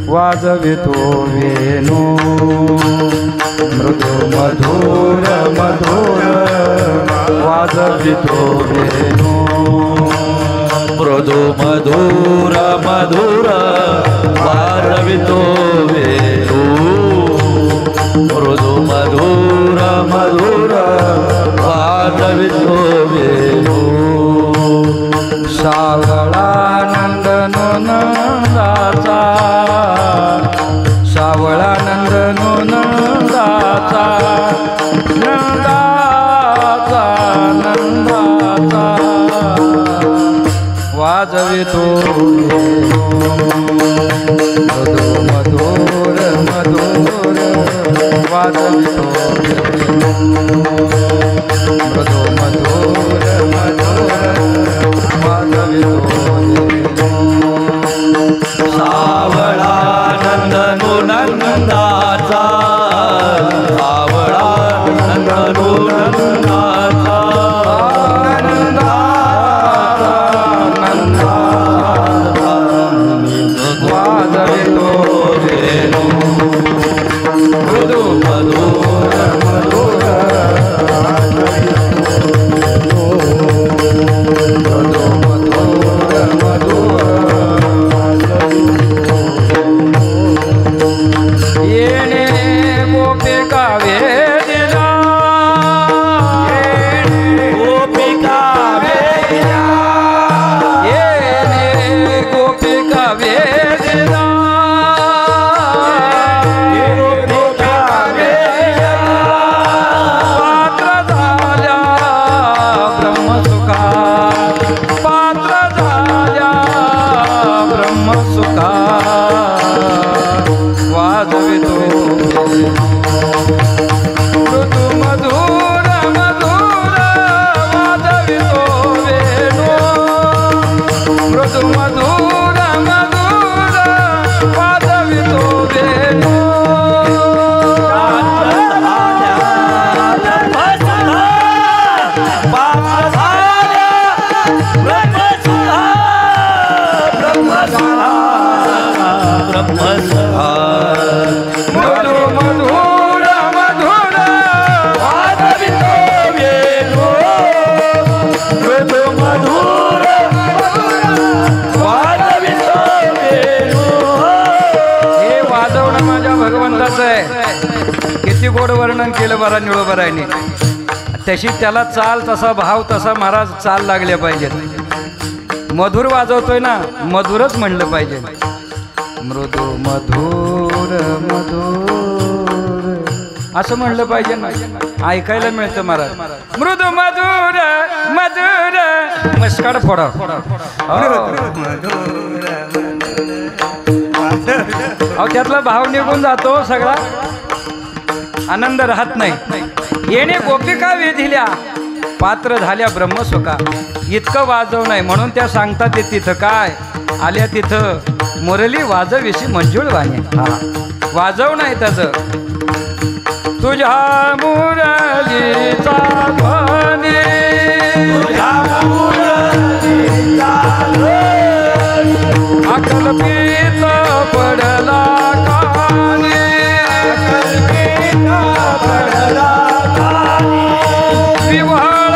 वाजवितो वेणू मृदू मधुर मधुर वाजवितो वेणू मृदू मधुर मधुर वाजवितो वेणू मृदू मधुर मधुर वाजवितो वेणू. सावळानंद नंदाचा सावळानंद नंदाचा नंदाचा नंदाचा वाजवितो मधुर मधुर मधुर वाजवितो मधुर मधुर मधुर सावळानंद नंदाचा सावळानंद नंदाचा वाजवितो वेणू मृदू मधुर मधुर येणे गोपिका वेदिला गोपिका वेदिला येणे गोपिका वेदिला गोपिका वेदिला पात्र झाल्या ब्रह्मसुखा पात्र झाल्या ब्रह्मसुखा वाजवितो मृदू मधुर मधुर वाजवितो वेणू मृदू मधुर मधुर वाजवितो वेणू. मधु मधुर मधुर वाजवितो वेणू मृदू मधुर वाजवितो वेणू. हे वाजवणं माझ्या भगवंताचं आहे. किती गोड वर्णन केलं बरा निळोबरायने. तशी त्याला चाल तसा भाव तसा महाराज चाल लागल्या पाहिजेत. मधुर वाजवतोय ना मधुरच म्हणलं पाहिजे. मृदू मधुर मधुर असं म्हणलं पाहिजे ना. ऐकायला मिळतं महाराज. मृदू मधुर मधुर मस्काड फोडा. अहो त्यातला भाव निघून जातो सगळा. आनंद राहत नाही. येणे गोपिका वेधिल्या पात्र झाल्या ब्रह्मसुखा. इतकं वाजव नाही म्हणून त्या सांगतात ते तिथं काय आल्या तिथं मुरली वाजविशी मंजूळ वाणे. हा वाजव नाही त्याचं. तुझ्या मुरलीचा ध्वनी तुझ्या मुरलीचा ध्वनी अकल्पित पडला कानी अकल्पित पडला कानी विव्हाळ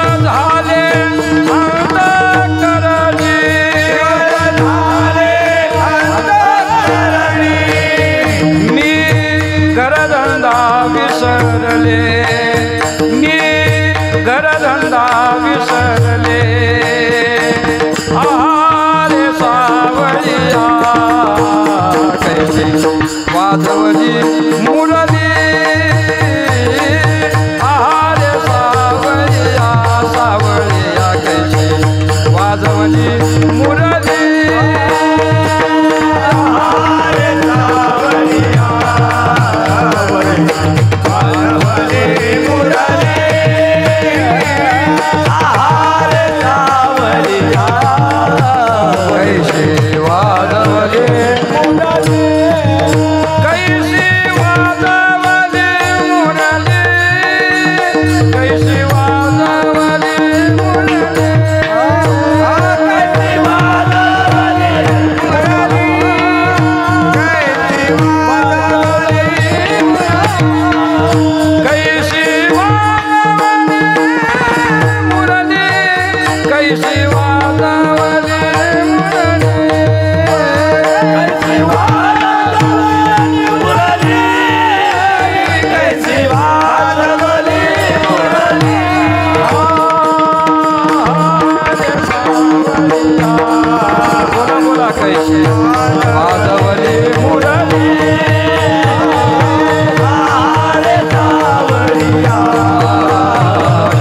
कैसे वाजवली मुरली अरे सावरिया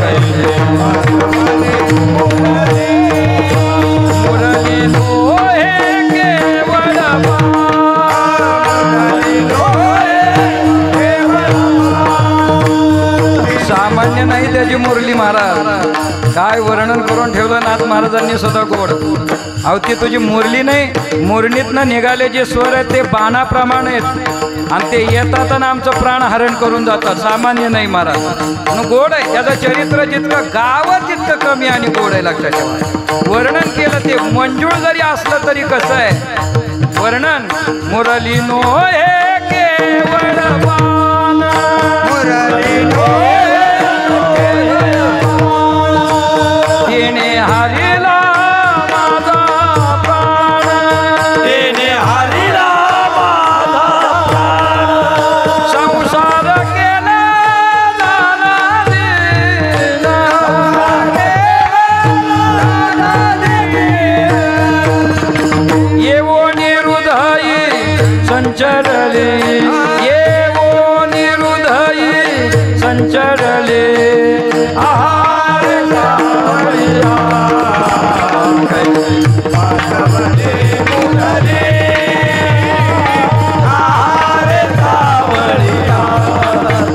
कैसे मुरली लोहे केवळ सामान्य नाही त्याची मुरली महाराज. काय वर्णन करून ठेवलं नाथ महाराजांनी स्वतः गोड. अहो ती तुझी मुरली नाही, मुरणीतनं निघाले जे स्वर आहेत ते बाणाप्रमाणे आहेत आणि ते येतात आणि आमचं प्राण हरण करून जातात. सामान्य नाही महाराज. म्हणून गोड आहे त्याचं चरित्र. जितकं गावं तितकं कमी आणि गोड आहे, लक्षात ठेवा. वर्णन केलं ते मंजूळ जरी असलं तरी कसं आहे वर्णन. मुरली नो हे केवळ बाण मुरली नो तिने हरिला माझा प्राण तिने हरिला माझा प्राण संसार केला येवो निरुदयी संचरले येवो निरुदयी संचरले आहार सावरिया वाजवली मुरली अरे सावरिया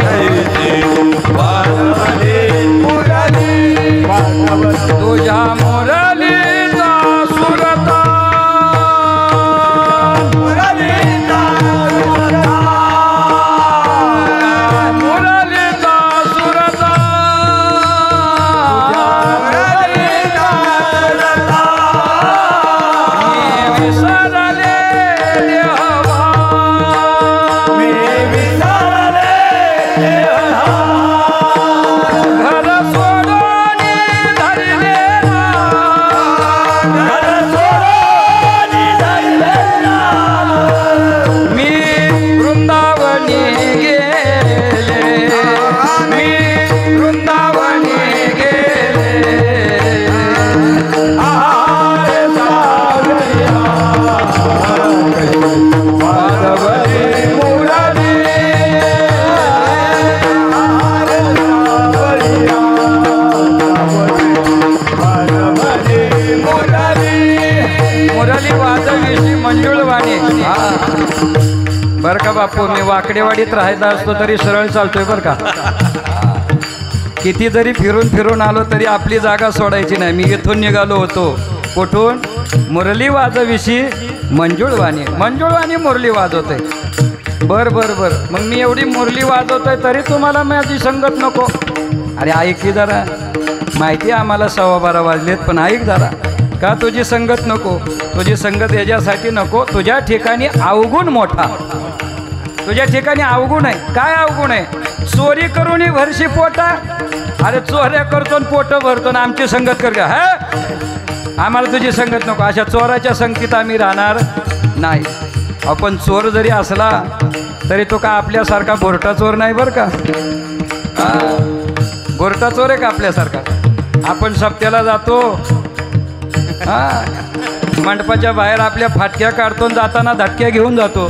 कैसे वाजवली मुरली तुझ्या मुरलीचा सुरता मुरलीचा मुरलीचा सुरता मी विसरले देवा मी विसरले घर सोडून धरलेला घर सोडून धरलेला मी वृंदावनी गेले मी वृंदावनी गेले अरे सावरिया वाजवली मुरली अरे सावरिया वाजवली मुरली मुरली वाजविशी मंजुळवाणी. बर का बापू, मी वाकडेवाडीत राहायचा असतो तरी सरळ चालतोय बर का. किती जरी फिरून फिरून आलो तरी आपली जागा सोडायची नाही. मी इथून निघालो होतो कुठून? मुरली वाजविशी मंजुळवाणी. मंजुळवाणी मुरली वाजवते. बर बर बर. मग मी एवढी मुरली वाजवतोय तरी तुम्हाला माझी संगत नको. अरे ऐक की जरा, माहिती आहे आम्हाला 12:15 वाजलेत, पण ऐक जरा. का तुझी संगत नको? तुझी संगत याच्यासाठी नको, तुझ्या ठिकाणी अवगुण मोठा. तुझ्या ठिकाणी अवगुण आहे. काय अवगुण आहे? चोरी करून भरशी पोटा. अरे चोऱ्या करतो आणि पोट भरतो आणि आमची संगत कर का? हा, आम्हाला तुझी संगत नको. अशा चोराच्या संगतीत आम्ही राहणार नाही. आपण चोर जरी असला तरी तो का आपल्यासारखा बोरटा चोर नाही बरं का. बोरटा चोर आहे का आपल्यासारखा? आपण सप्त्याला जातो, मंडपाच्या बाहेर आपल्या फाटक्या काढतो, जाताना धटक्या घेऊन जातो.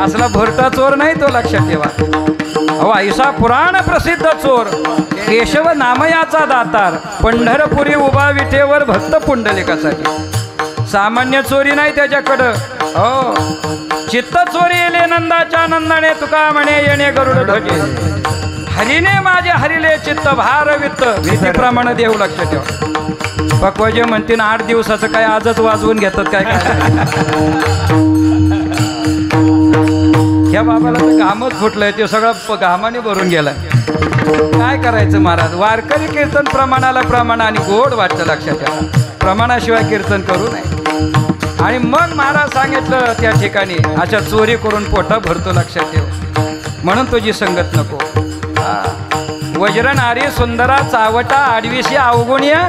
असला भोरटा चोर नाही तो, लक्षात ठेवा. अहो ऐसा पुराण प्रसिद्ध चोर केशव नामयाचा दातार, पंढरपुरी उभा विठेवर भक्त पुंडलिकासाठी. सामान्य चोरी नाही त्याच्याकडं. हो, चित्त चोरी येले नंदाच्या नंदाने, तुका म्हणे येणे गरुड ध्वजे. हरीने माझे हरिले चित्त भार वित्त भीतीप्रमाणे देऊ. लक्षात ठेवा. पक्वाजे म्हणतील 8 दिवसाचं काय आजच वाजवून घेतात काय काय. ह्या बाबाला तर घामच फुटलंय, ते सगळं घामाने भरून गेलाय. काय करायचं महाराज? वारकरी कीर्तन प्रमाणाला प्रमाण आणि गोड वाटतं. लक्षात ठेवा. प्रमाणाशिवाय कीर्तन करू नये. आणि मग महाराज सांगितलं त्या ठिकाणी अशा चोरी करून पोटा भरतो. लक्षात ठेव. म्हणून तुझी संगत नको. वज्र नारी सुंदरा चावटा आडवीशी अवगुणिया,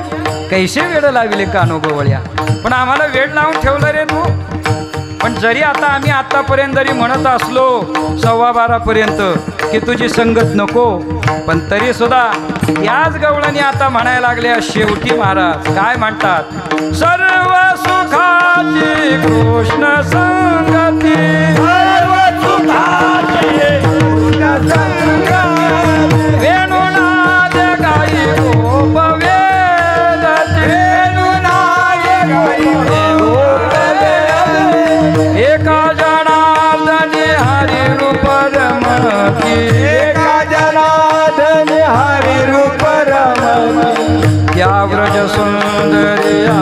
कैसे वेळ लाविले कानोगवळ्या. पण आम्हाला वेळ लावून ठेवलं रे तू. पण जरी आता आम्ही आत्तापर्यंत जरी म्हणत असलो 12:15 पर्यंत की तुझी संगत नको, पण तरी सुद्धा याच गवळणी आता म्हणायला लागल्या शेवटी महाराज काय म्हणतात, सर्व सुखाची कृष्ण संगती, सर्व सुखाची कृष्ण संगती, वेणुनाद गाई गोप वेदती, वेणुनाद गाई गोप वेदती, एका जनार्दनी हरी रूप रमती, एका जनार्दनी हरी रूप रमती, त्या व्रज सुंदरिया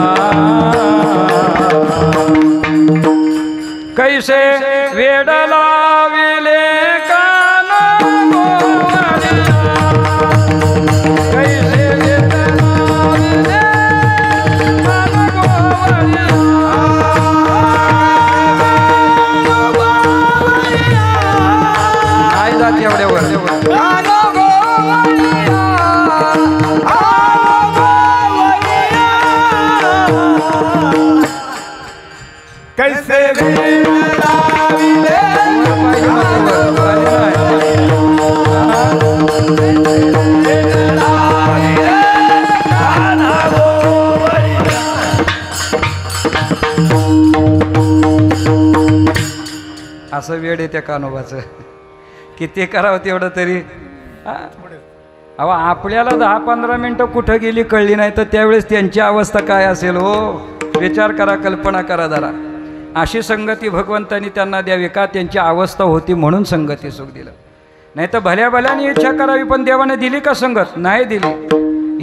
कैसे वेड लाविले कान गोवरिया, कैसे वेड लाविले कान गोवरिया, नाही जात एवढ्यावर आनो गोवरिया, आनो गोवरिया, कैसे वेड लाविले कान गोवरिया. असं वेळ आहे त्या कानोबाचं, किती करावं तेवढं तरी. हा. अहो आपल्याला 10-15 मिनटं कुठं गेली कळली नाही तर त्यावेळेस त्यांची अवस्था काय असेल हो. विचार करा, कल्पना करा जरा. अशी संगती भगवंतांनी त्यांना द्यावी का, त्यांची अवस्था होती म्हणून संगती सुख दिलं. नाही तर भल्या भल्याने इच्छा करावी पण देवाने दिली का संगत, नाही दिली.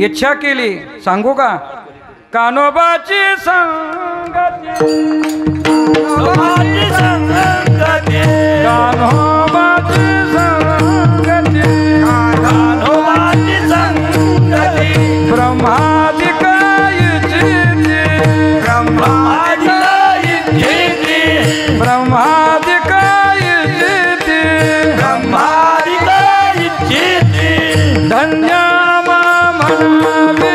इच्छा केली, सांगू का, कानोबाची संगती, कानोबाची संगती, कान्होबाची संगती, कान्होबाची संगती, ब्रह्मादिक इच्छिती, ब्रह्मादिक इच्छिती, ब्रह्मादिक इच्छिती, ब्रह्मादिक इच्छिती, धन्य म्हणावी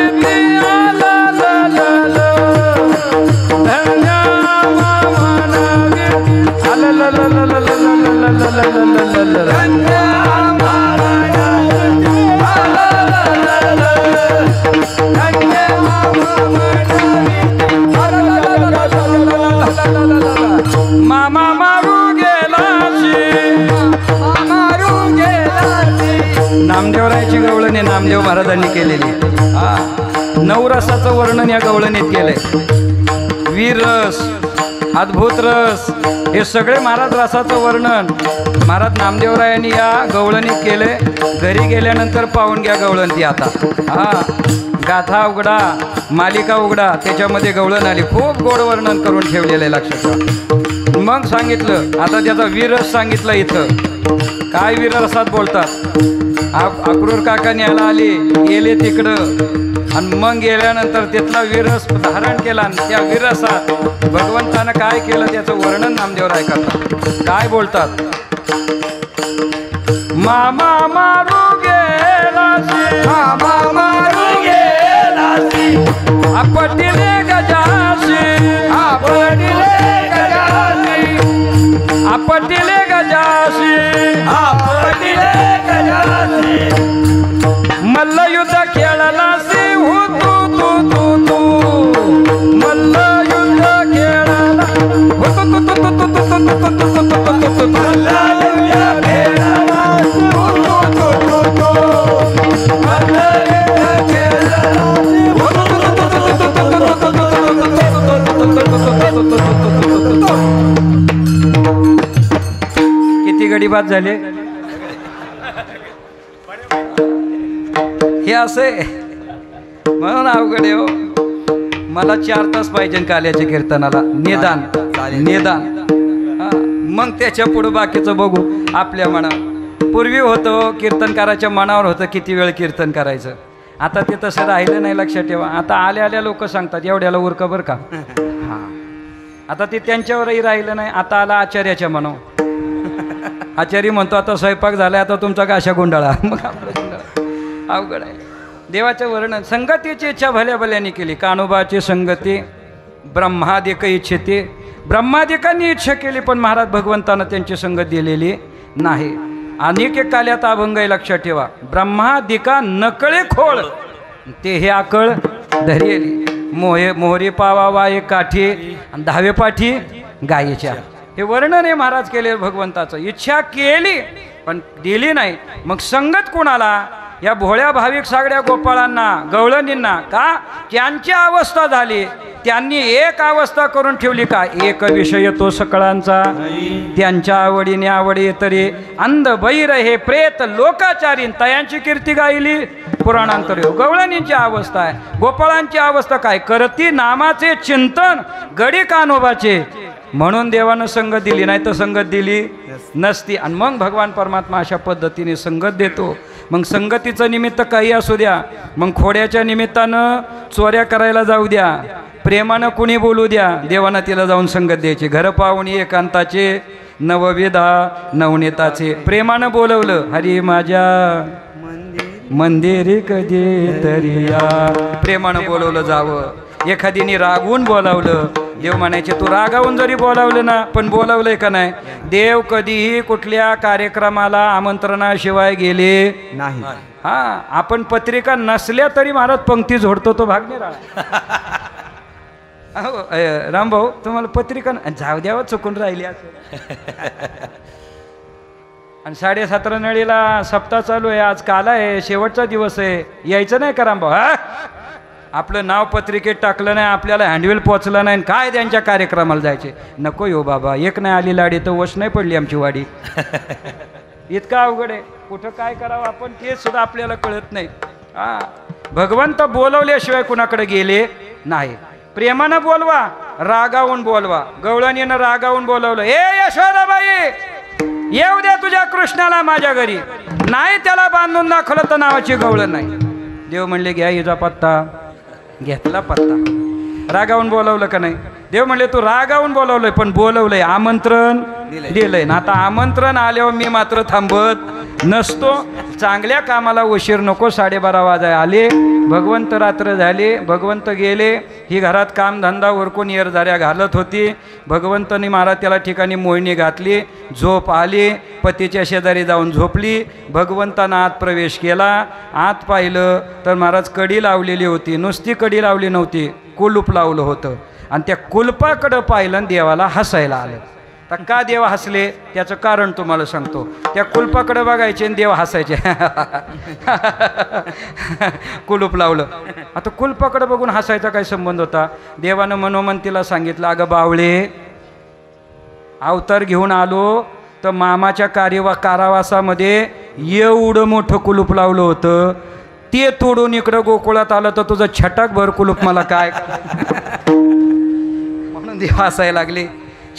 आला ला ला ला, धन्य म्हणावी आला ला ला ला ला ला ला ला ला ला ला ला. धन्य महाराज, ला ला ला ला, धन्य मामा मारू गेलाशी, मारू गेलाशी, नामदेवरायाची गवळणी नामदेव महाराजांनी केलेली. हा, 9 रसाचं वर्णन या गवळणीत केलंय. वीर रस, अद्भुत रस, हे सगळे महाराज रसाचं वर्णन महाराज नामदेवरायांनी या गवळणीत केले. घरी गेल्यानंतर पाहून घ्या गवळण ती आता. हा, गाथा उघडा, मालिका उघडा, त्याच्यामध्ये गवळण आली. खूप गोड वर्णन करून ठेवलेलं आहे, लक्षात ठेवा. मग सांगितलं, आता त्याचा वीररस सांगितलं इथं. काय वीररसात बोलतात, अक्रूर काका न्यायला आले, गेले तिकडं आणि मग गेल्यानंतर तिथला वीररस धारण केला. आणि त्या वीररसात भगवंतानं काय केलं त्याचं वर्णन नामदेवराय करतात. काय बोलतात, मामा मारू गेलाशी, मामा मारू गेलाशी, आपटिले गजाशी, आपटिले गजाशी, आपटिले गजाशी, आपटिले गजाशी, मल्लयुद्ध खेळलासी हो तू तू तू तू, मल्लयुद्ध खेळला हो तू तू तू तू तू तू तू तू तू तू तू तू. मल्लयुद्ध खेळला तू तू तू तू तू, मल्लयुद्ध खेळला तू तू तू तू. किती गडी बाद झाले हे असे म्हणून अवघड आहे हो. मला 4 तास पाहिजे काल्याच्या कीर्तनाला, निदान निदान. हा, मग त्याच्या पुढं बाकीचं बघू आपल्या मनावर. पूर्वी होतं कीर्तनकाराच्या मनावर होतं किती वेळ कीर्तन करायचं. आता ते तसं राहिलं नाही, लक्षात ठेवा. आता आल्या लोक सांगतात एवढ्याला उरका बरं का. हां, आता ते त्यांच्यावरही राहिलं नाही. आता आला आचार्याच्या मनावर. आचार्य म्हणतो आता स्वयंपाक झालाय, आता तुमचा गाशा गुंडाळा. मग आपला गुंडाळा अवघड आहे. देवाचं वर्णन, संगतीची इच्छा भल्या भल्याने केली. कान्होबाची संगती, ब्रह्मादिक इच्छिते, ब्रह्मादिकांनी इच्छा केली पण महाराज भगवंतानं त्यांची संगत दिलेली नाही. अनेक काल्यात अभंग आहे, लक्षात ठेवा. ब्रह्मादिका नकळे खोळ ते हे आकळ धरेली. मोहरी पावा वाये काठी आणि 10वे पाठी गायीच्या. हे वर्णन आहे महाराज केले भगवंताचं. इच्छा केली पण दिली नाही. मग संगत कोणाला? या भोळ्या भाविक सागड्या गोपाळांना, गवळणींना. का? त्यांची अवस्था झाली, त्यांनी एक अवस्था करून ठेवली. का? एक विषय तो सकळांचा, त्यांच्या आवडीने आवडी तरी अंध बैर हे प्रेत लोकाचारीन तयांची कीर्ती गायली पुराणांतरी. गवळणींची अवस्था आहे. गोपाळांची अवस्था काय? करती नामाचे चिंतन गडी कान्होबाचे. म्हणून देवानं संगत दिली, नाही तर संगत दिली नसती. आणि मग भगवान परमात्मा अशा पद्धतीने संगत देतो. मग संगतीचं निमित्त काही असू द्या, मग खोड्याच्या निमित्तानं चोऱ्या करायला जाऊ द्या, प्रेमानं कुणी बोलू द्या, देवानं तिला जाऊन संगत द्यायची. घर पाहुणी एकांताचे नवविधा नवनेताचे. प्रेमानं बोलवलं, हरी माझ्या मंदिरी कधी तरी या. प्रेमानं बोलवलं जावं. एखादीने रागवून बोलावलं, देव म्हणायचे तू रागावून जरी बोलावलं ना, पण बोलावलंय का नाही? देव कधीही कुठल्या कार्यक्रमाला आमंत्रणाशिवाय गेले नाही. हा, आपण पत्रिका नसल्या तरी महाराज पंक्ती जोडतो तो भाग नाही राहिला. रामभाऊ तुम्हाला पत्रिका जाऊ द्यावं, चुकून राहिली असं. आणि 7:30 नळीला सप्ताह चालू आहे, आज काल आहे, शेवटचा दिवस आहे, यायचं नाही का रामभाऊ? हा, आपलं नाव पत्रिकेत टाकलं नाही, आपल्याला हँडवेल पोचलं नाही, काय त्यांच्या कार्यक्रमाला जायचे? नको येऊ बाबा, एक नाही आली लाडी तर वश नाही पडली आमची वाडी. इतकं अवघड आहे. कुठं काय करावं आपण ते सुद्धा आपल्याला कळत नाही. हा, भगवंत बोलवल्याशिवाय कुणाकडे गेले नाही. प्रेमानं बोलवा, रागावून बोलवा. गवळणीनं रागावून बोलवलं, ए यशोदाबाई येऊ द्या तुझ्या कृष्णाला माझ्या घरी. नाही त्याला बांधून दाखवलं तर नावाची गवळण नाही. देव म्हणले घ्या हिचा पत्ता. घेतला पत्ता. रागावून बोलवलं का नाही? देव म्हणले तू रागावून बोलवलंय, पण बोलवलंय, आमंत्रण दिलंय ना. आता आमंत्रण आल्यावर मी मात्र थांबत नसतो. चांगल्या कामाला उशीर नको. 12:30 वाजाय आले, भगवंत रात्र झाले, भगवंत गेले. ही घरात कामधंदा उरकून येरझाऱ्या घालत होती. भगवंतांनी महाराज त्याला ठिकाणी मोहिनी घातली. झोप आली, पतीच्या शेजारी जाऊन झोपली. भगवंतानं आत प्रवेश केला. आत पाहिलं तर महाराज कडी लावलेली होती. नुसती कडी लावली नव्हती, कुलूप लावलं होतं. आणि त्या कुलपाकडं पाहिलं आणि देवाला हसायला आलं. तर का देव हसले त्याचं कारण तुम्हाला सांगतो. त्या कुलपाकडे बघायचे आणि देव हसायचे. कुलूप लावलं. आता कुलपाकडे बघून हसायचा काय संबंध होता? देवानं मनोमन तिला सांगितलं, अगं बावळे, अवतार घेऊन आलो तर मामाच्या कारावासामध्ये एवढं मोठं कुलूप लावलं होतं, ते तोडून इकडं गोकुळात आलं तर तुझं छटाकभर कुलूप मला काय? म्हणून देव हसायला लागले.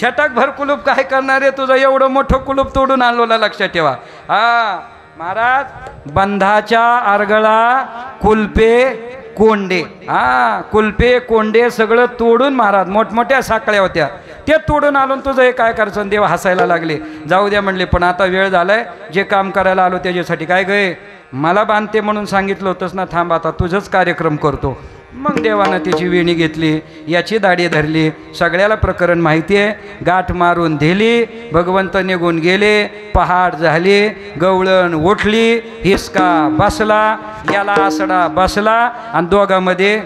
छटाकभर कुलूप काय करणार आहे? तुझं एवढं मोठं कुलूप तोडून आणलोला, लक्षात ठेवा. हा महाराज, बंधाच्या आरगळा कुलपे कोंडे. हा, कुलपे कोंडे सगळं तोडून महाराज, मोठमोठ्या साखळ्या होत्या, ते तोडून आलो. तुझं हे काय करायचं? देव हसायला लागले. जाऊ द्या म्हणले, पण आता वेळ झालाय, जे काम करायला आलो त्याच्यासाठी काय गय मला बांधते म्हणून सांगितलं होतंस ना, थांब आता तुझंच कार्यक्रम करतो. मग देवानं त्याची वेणी घेतली, याची दाढी धरली. सगळ्याला प्रकरण माहिती आहे. गाठ मारून दिली. भगवंत निघून गेले. पहाड झाली. गवळण उठली. हिसका बसला, याला आसडा बसला आणि दोघांमध्ये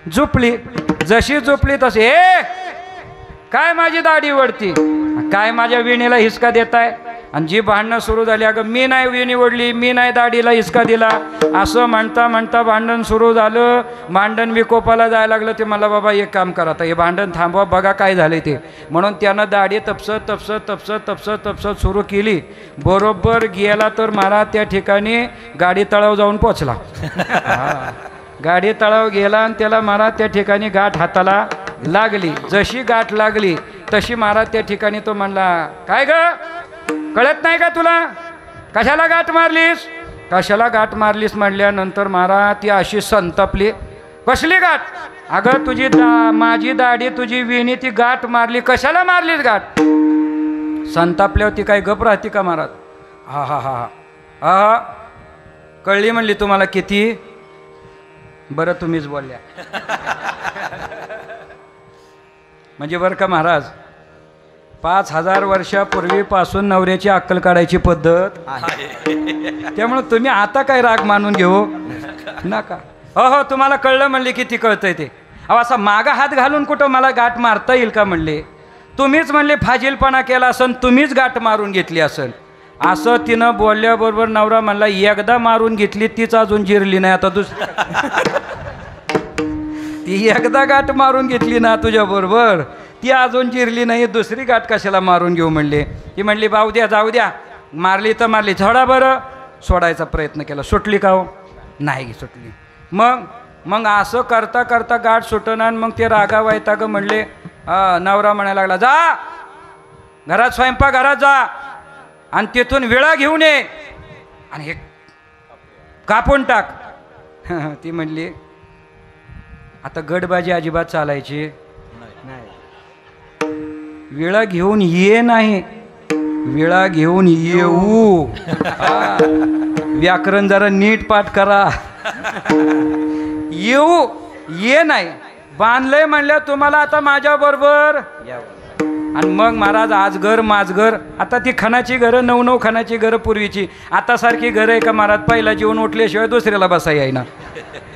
झोपली. जशी झोपली तशी, ए काय माझी दाढी वडती, काय माझ्या वेणीला हिसका देताय? आणि जी भांडणं सुरू झाली, अगं मी नाही वेणी ओढली, मी नाही दाढीला हिसका दिला, असं म्हणता म्हणता भांडण सुरू झालं. भांडण विकोपाला जायला लागलं. ते मला बाबा एक काम करा, आता हे भांडण थांबवा, बघा काय झाले ते. म्हणून त्यानं दाढी तपसत तपसत तपसत तपसत तपसत सुरू केली. बरोबर गेला तर मला त्या ठिकाणी गाडी तळाव जाऊन पोचला. गाडी तळाव गेला आणि त्याला महाराज त्या ठिकाणी गाठ हाताला लागली. जशी गाठ लागली तशी महाराज त्या ठिकाणी तो म्हणला, काय ग कळत नाही का तुला? कशाला गाठ मारलीस? कशाला गाठ मारलीस म्हणल्यानंतर महाराज ती अशी संतापली. कसली गाठ? अगं तुझी माझी दाढी तुझी वेणी ती गाठ मारली. कशाला मारलीस गाठ? संतापल्यावर ती काय गप राहते का महाराज? हा हा हा हा हा कळली म्हणली तुम्हाला किती? बरं तुम्हीच बोलल्या. म्हणजे बरं का महाराज, 5000 वर्षापूर्वीपासून नवऱ्याची अक्कल काढायची पद्धत. त्यामुळे तुम्ही आता काय राग मानून घेऊ नका. हो तुम्हाला कळलं म्हणले किती कळतंय ते. अहो असा मागा हात घालून कुठं मला गाठ मारता येईल का म्हणले. तुम्हीच म्हणले फाजीलपणा केला असन, तुम्हीच गाठ मारून घेतली असन असं तिनं बोलल्याबरोबर नवरा म्हणला एकदा मारून घेतली तीच अजून जिरली नाही. आता ती एकदा गाठ मारून घेतली ना तुझ्याबरोबर ती अजून जिरली नाही, दुसरी गाठ कशाला मारून घेऊ म्हणले. ती म्हणली भाऊ द्या जाऊ द्या, मारली तर मारली, थोडा बरं सोडायचा प्रयत्न केला, सुटली का हो नाही सुटली. मग असं करता करता गाठ सुटणार. मग ते रागा वैताग म्हणले. नवरा म्हणायला लागला जा घरात स्वयंपाकघरात जा आणि तिथून विळा घेऊन ये आणि हे कापून टाक. ती म्हणली आता गडबाजी अजिबात चालायची नाही. विळा घेऊन ये नाही, विळा घेऊन येऊ. व्याकरण जरा नीट पाठ करा. येऊ ये नाही, बांधलंय म्हणल्या तुम्हाला आता माझ्या बरोबर. आणि मग महाराज आजगर माजगर, आता ती खणाची घरं 9 खणाची घरं पूर्वीची, आता सारखी घरं आहे का महाराज. पहिला जेवण उठल्याशिवाय दुसऱ्याला बसा येईना.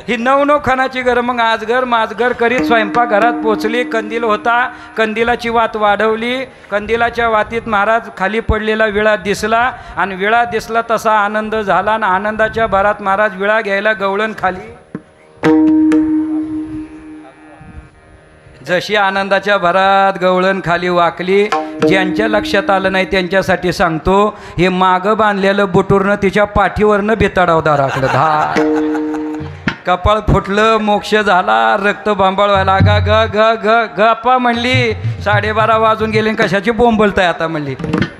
ही 9 खणाची घरं. मग आजगर माजगर करीत स्वयंपाकघरात पोचली. कंदील होता, कंदिलाची वात वाढवली. कंदिलाच्या वातीत महाराज खाली पडलेला विळा दिसला आणि विळा दिसला तसा आनंद झाला. आणि आनंदाच्या भरात महाराज विळा घ्यायला गवळण खाली. जशी आनंदाच्या भरात गवळण खाली वाकली. ज्यांच्या लक्षात आलं नाही त्यांच्यासाठी सांगतो, हे मागं बांधलेलं बुटूरनं तिच्या पाठीवरनं बेताडावदा राखलं. कपाळ फुटलं, मोक्ष झाला, रक्त बांबाळ व्हायला. गा ग ग ग गप्पा म्हणली. 12:30 वाजून गेले, कशाची बोंबलताय आता म्हणली.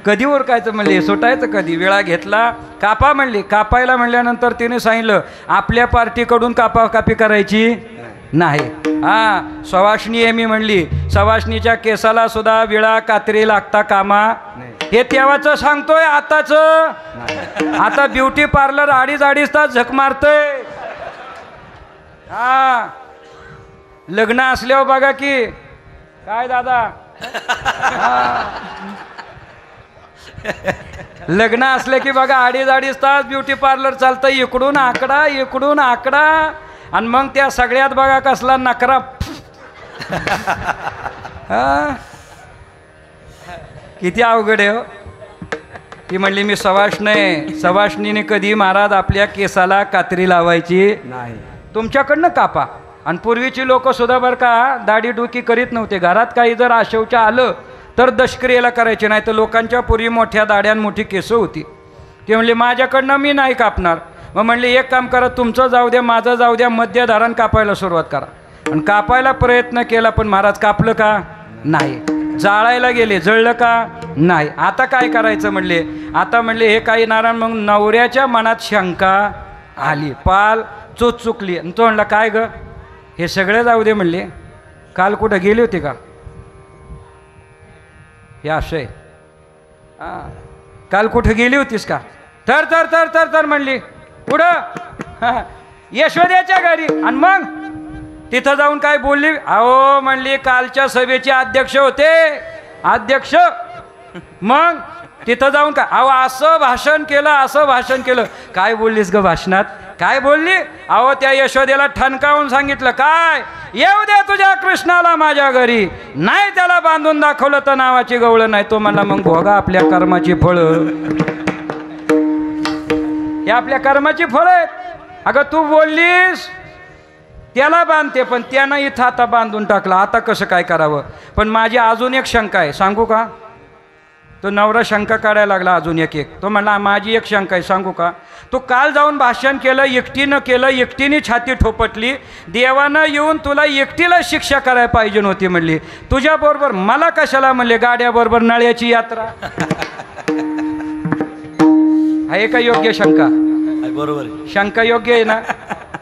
कधी उरकायचं म्हणले, सुटायचं कधी. वेळा घेतला, कापा म्हणली. कापायला म्हणल्यानंतर तिने सांगितलं आपल्या पार्टीकडून कापाकापी करायची नाही. सवाष्णी आहे मी म्हणली. सवाष्णीच्या केसाला सुद्धा विळा कात्री लागता कामा. हे तेव्हाचं सांगतोय, आताच आता ब्युटी पार्लर 2.5 तास झक मारतय. लग्न असल्यावर बघा की काय दादा. लग्न असले की बघा 2.5 तास ब्युटी पार्लर चालतं. इकडून आकडा इकडून आकडा. आणि मग त्या सगळ्यात बघा कसला नकरा. किती अवघड आहे हो. ती म्हणली मी सवाष्ण आहे. सवाष्णीने कधी महाराज आपल्या केसाला कात्री लावायची नाही. तुमच्याकडनं कापा. आणि पूर्वीची लोक सुद्धा बरं का दाढी डुकी करीत नव्हते. घरात काही जर आशौच आलं तर दशक्रियेला करायचे, नाही तर लोकांच्या पूर्वी मोठ्या दाढ्यान मोठी केस होती. ते म्हणले माझ्याकडनं मी नाही कापणार. मग म्हणले एक काम करा, तुमचं जाऊ द्या माझं जाऊ द्या, मध्यधारण कापायला सुरुवात करा. आणि कापायला प्रयत्न केला पण महाराज कापलं का नाही. जाळायला गेले, जळलं का नाही. आता काय करायचं म्हणले. आता म्हणले हे काही नारायण. मग नवऱ्याच्या मनात शंका आली, पाल चुकली. आणि तो म्हणला काय ग हे सगळं जाऊ दे म्हणले, काल कुठं गेली होती का. हे असं आहे. काल कुठं गेली होतीस का. तर तर तर तर तर म्हणली पुढं यशोद्याच्या घरी. आणि मग तिथं जाऊन काय बोलली. अहो म्हणली कालच्या सभेचे अध्यक्ष होते, अध्यक्ष. मग तिथं जाऊन काय अहो असं भाषण केलं, असं भाषण केलं. काय बोललीस ग भाषणात, काय बोलली. अहो त्या यशोदेला ठणकावून सांगितलं काय, येऊ दे तुझ्या कृष्णाला माझ्या घरी. नाही त्याला बांधून दाखवलं तर नावाची गवळण नाही. तो म्हणला मग भोगा आपल्या कर्माची फळं. हे आपल्या कर्माची फळं आहेत. अगं तू बोललीस त्याला बांधते, पण त्यानं इथं आता बांधून टाकला. आता कसं काय करावं. पण माझी अजून एक शंका आहे, सांगू का. तो नवरा शंका काढायला लागला अजून एक. तो म्हणला माझी एक शंका आहे, सांगू का. तू काल जाऊन भाषण केलं, एकटीनं केलं, एकटीने छाती ठोपटली. देवानं येऊन तुला एकटीला शिक्षा करायला पाहिजे नव्हती म्हणली. तुझ्याबरोबर मला कशाला म्हणले गाड्याबरोबर नळ्याची यात्रा. आहे का योग्य शंका. बरोबर शंका योग्य आहे ना.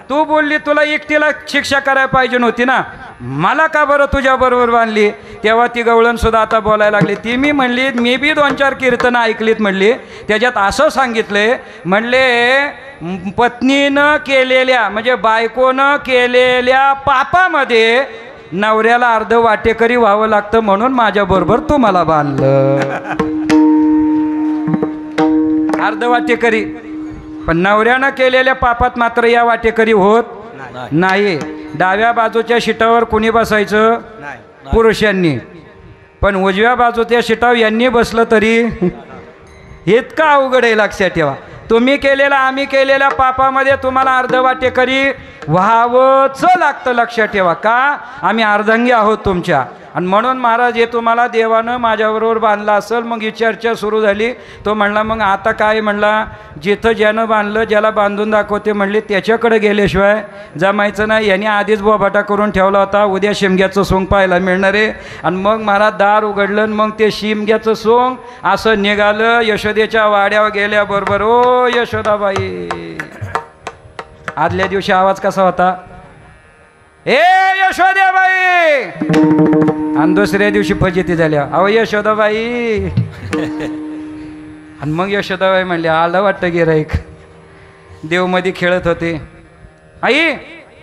तू बोलली तुला एकटीला शिक्षा करायला पाहिजे नव्हती ना, मला का बरं तुझ्या बरोबर बांधली. तेव्हा ती गवळण सुद्धा आता बोलायला लागली. ती मी म्हणली मी बी 2-4 कीर्तनं ऐकलीत म्हणली. त्याच्यात असं सांगितलंय म्हणले पत्नीनं केलेल्या म्हणजे बायकोनं केलेल्या पापामध्ये नवऱ्याला अर्ध वाटेकरी व्हावं लागतं म्हणून माझ्याबरोबर तुम्हाला बांधलं. अर्ध वाटेकरी. पण नवऱ्यानं केलेल्या पापात मात्र या वाटेकरी होत नाही. डाव्या बाजूच्या शिटावर कुणी बसायचं? पुरुषांनी. पण उजव्या बाजूच्या शिटावर यांनी बसलं तरी इतकं अवघड आहे. लक्षात ठेवा, तुम्ही केलेला आम्ही केलेल्या पापामध्ये तुम्हाला अर्ध वाटेकरी व्हावंच लागतं. लक्षात ठेवा, का? आम्ही अर्धांगी आहोत तुमच्या. आणि म्हणून महाराज हे तुम्हाला देवानं माझ्याबरोबर बांधलं असेल. मग ही चर्चा सुरू झाली. तो म्हणला मग आता काय? म्हणला जिथं ज्यानं बांधलं, ज्याला बांधून दाखवते म्हणले त्याच्याकडे गेल्याशिवाय जमायचं नाही. यांनी आधीच बोबाटा करून ठेवला होता, उद्या शिमग्याचं सोंग पाहायला मिळणार आहे. आणि मग महाराज दार उघडलं. मग ते शिमग्याचं सोंग असं निघालं. यशोदेच्या वाड्यावर गेल्याबरोबर ओ यशोदाबाई. आदल्या दिवशी आवाज कसा होता? ए यशोदाबाई. आणि दुसऱ्या दिवशी फजिती झाल्या, अहो यशोदाबाई. आणि मग यशोदाबाई म्हणले आलं वाटतं गिऱ्हाईक. देवमध्ये खेळत होते. आई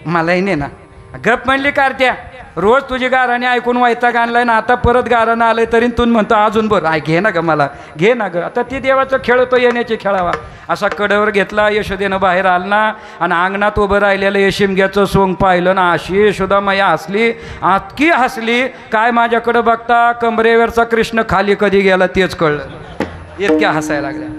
मलाही नाही ना. गप म्हणली कार्त्या, रोज तुझी गाराने ऐकून वैताग आणलाय ना, आता परत गारानं आलंय तरी तू म्हणतो अजून बरं. आय घे ना ग, मला घे ना ग. आता ती देवाचं खेळतो, येण्याची खेळावा. असा कडेवर घेतला. यशोदेनं बाहेर आलं ना आणि अंगणात उभं राहिलेलं यशिमग्याचं सोंग पाहिलं ना, अशी यशोदा माया हसली, आतकी हसली. काय माझ्याकडं बघता कमरेवरचा कृष्ण खाली कधी गेला तेच कळलं. इतक्या हसायला लागल्या.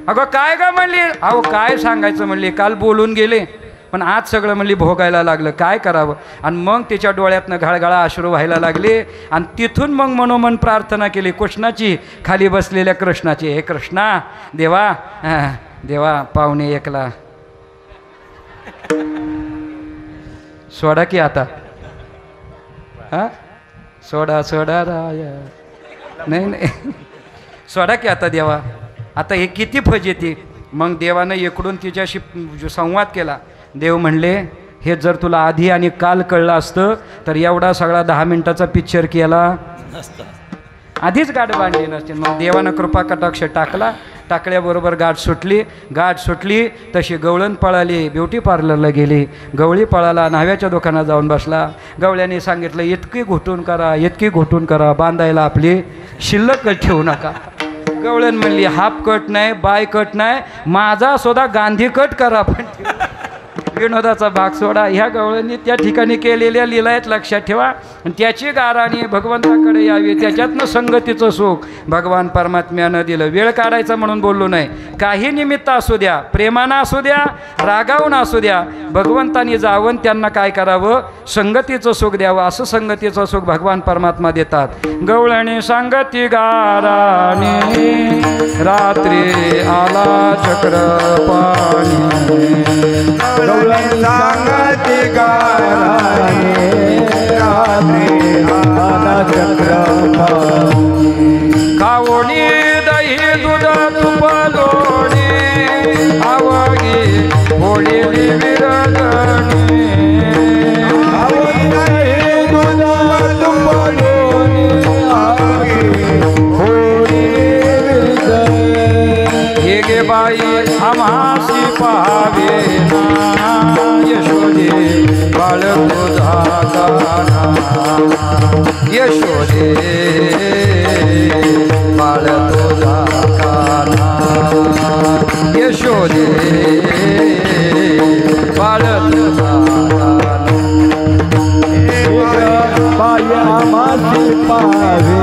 अगं काय का म्हणली? अहो काय सांगायचं म्हणली, काल बोलून गेले पण आज सगळं म्हणली भोगायला लागलं, काय करावं. आणि मग तिच्या डोळ्यातनं घळघळा अश्रू व्हायला लागले. आणि तिथून मग मनोमन प्रार्थना केली कृष्णाची, खाली बसलेल्या कृष्णाची. हे कृष्णा, देवा देवा पाहुणे एकला सोडा की आता. हा सोडा सोडा राया. नाही नाही सोडा की आता देवा. आता हे किती फजिती. मग देवानं इकडून तिच्याशी संवाद केला. देव म्हणले हे जर तुला आधी आणि काल कळलं असतं तर एवढा सगळा 10 मिनिटाचा पिक्चर केला आधीच गाठ बांधली नसते. मग देवानं कृपा कटाक्ष टाकला. टाकल्याबरोबर गाठ सुटली तशी गवळण पळाली. ब्युटी पार्लरला गेली. गवळी पळाला, न्हाव्याच्या दुकानात जाऊन बसला. गवळ्याने सांगितलं इतकी घोटून करा, बांधायला आपली शिल्लक ठेवू नका. गवळण म्हणली हाफ कट नाही, बाय कट नाही, माझा सुद्धा गांधी कट करा. पण विनोदाचा भाग सोडा. ह्या गवळ्यांनी त्या ठिकाणी केलेल्या लीला आहेत, लक्षात ठेवा. आणि त्याची गाराणी भगवंताकडे यावी, त्याच्यातनं संगतीचं सुख भगवान परमात्म्यानं दिलं. वेळ काढायचा म्हणून बोललो नाही. काही निमित्त असू द्या, प्रेमानं असू द्या, रागावून असू द्या, भगवंतानी जावं त्यांना काय करावं? संगतीचं सुख द्यावं. असं संगतीचं सुख भगवान परमात्मा देतात. गवळणी संगती गाराणी, रात्री आला चक्रपाणी. सांगती गाराणी, रात्री आला चक्रपाणी. खावणी दही दूध तुप लोणी, आवगी होळी विरजणी. आवगी दही दूध तुप लोणी, आवगी होळी विरजणी. हे गे बाई आम्हासी पाहावे ना, यशोदे बाळ तुझा गाणा. यशोदे बाळ तुझा गाणा. यशोदे बाळ तुझा गाणा. बाई आम्हासी पाहावे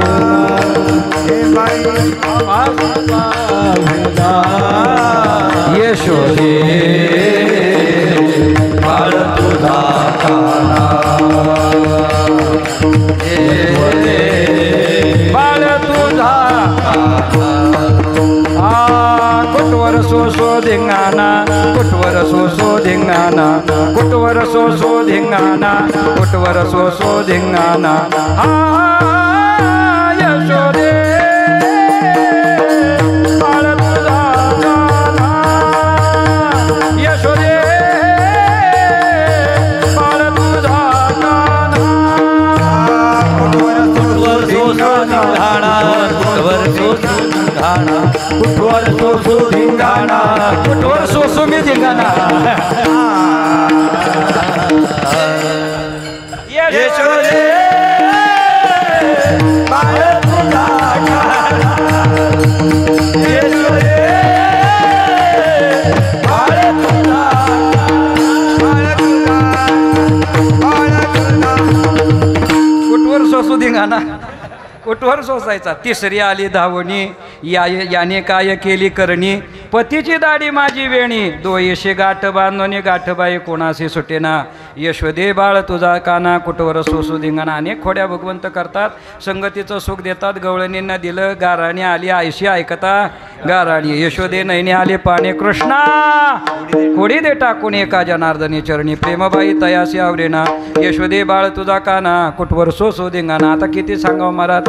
ना, आम्हासी पाहावे ना. यशोदे बाळ तुझा गाणा. बाळ तुझा कुटवर सो धिंगाणा, कुटवर सो धिंगाणा, कुटवर सो धिंगाणा, कुटवर सो धिंगाणा. यशोदे बाळ तुझा गाणा. यशोदे बाळ तुझा गाणा. कुटवर सो धिंगाणा, कुटवर सो मी धिंगाणा. यशोदे कुठवर सोसायचा. तिसरी आली धावणी, याने काय केली करणी, पतीची दाढी माझी वेणी, दोयशी गाठ बांधणी गाठबाई कोणाशी सुटेना, यशोदे बाळ तुझा काना कुठवर सोसू धिंगाणा. अनेक खोड्या भगवंत करतात, संगतीचं सुख देतात. गवळणींना दिलं गाराणी, आली आयशी ऐकता गाराणी, यशोदे नैने आले पाने कृष्णा, खोडी दे टाकून एका जनार्दनी चरणी, प्रेमबाई तयासी आवरेना, यशोदे बाळ तुझा काना कुठवर सोसू धिंगाणा. आता किती सांगावं महाराज,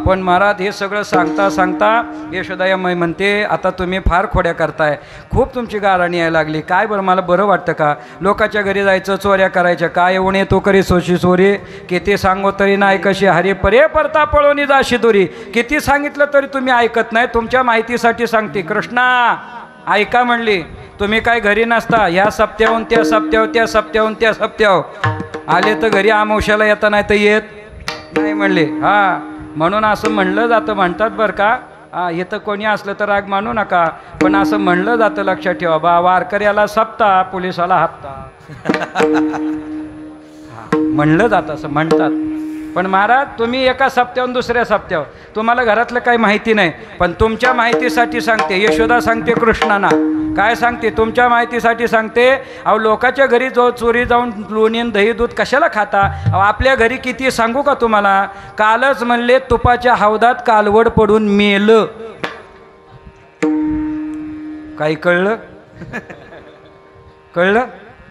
पण महाराज हे सगळं सांगता सांगता यशोदायामय म्हणते, आता तुम्ही फार खोड्या करताय, खूप तुमची गाराणी यायला लागली. काय बरं मला बरं वाटतं का, लोकाच्या घरी जायचं, चोऱ्या करायच्या, काय उणे तो करी सोशी चोरी, किती सांगो तरी नाही कशी हरी परे परता पळवणी जाशी दोरी. किती सांगितलं तरी तुम्ही ऐकत नाही. तुमच्या माहितीसाठी सांगते, कृष्णा ऐका म्हणली. तुम्ही काय घरी नसता, ह्या सप्त्याहून त्या सप्त्यावर, त्या सप्त्याहून त्या सप्त्यावर आले तर घरी आमोशाला येता नाही तर येत नाही म्हणले. म्हणून असं म्हणलं जातं, म्हणतात बरं का. इथं कोणी असलं तर राग मानू नका, पण असं म्हणलं जातं, लक्षात ठेवा. वारकऱ्याला सप्ता पोलिसाला हप्ता म्हणलं जातं, असं म्हणतात. पण महाराज तुम्ही एका सप्त्याहून दुसऱ्या सप्त्यावर, तुम्हाला घरातलं काही माहिती नाही, पण तुमच्या माहितीसाठी सांगते. यशोदा सांगते कृष्णाना, काय सांगते, तुमच्या माहितीसाठी सांगते. अहो लोकाच्या घरी जो चोरी जाऊन लोणीन दही दूध कशाला खाता, अहो आपल्या घरी किती सांगू का तुम्हाला. कालच म्हणले तुपाच्या हौदात कालवड पडून मेलं. काही कळलं? कळलं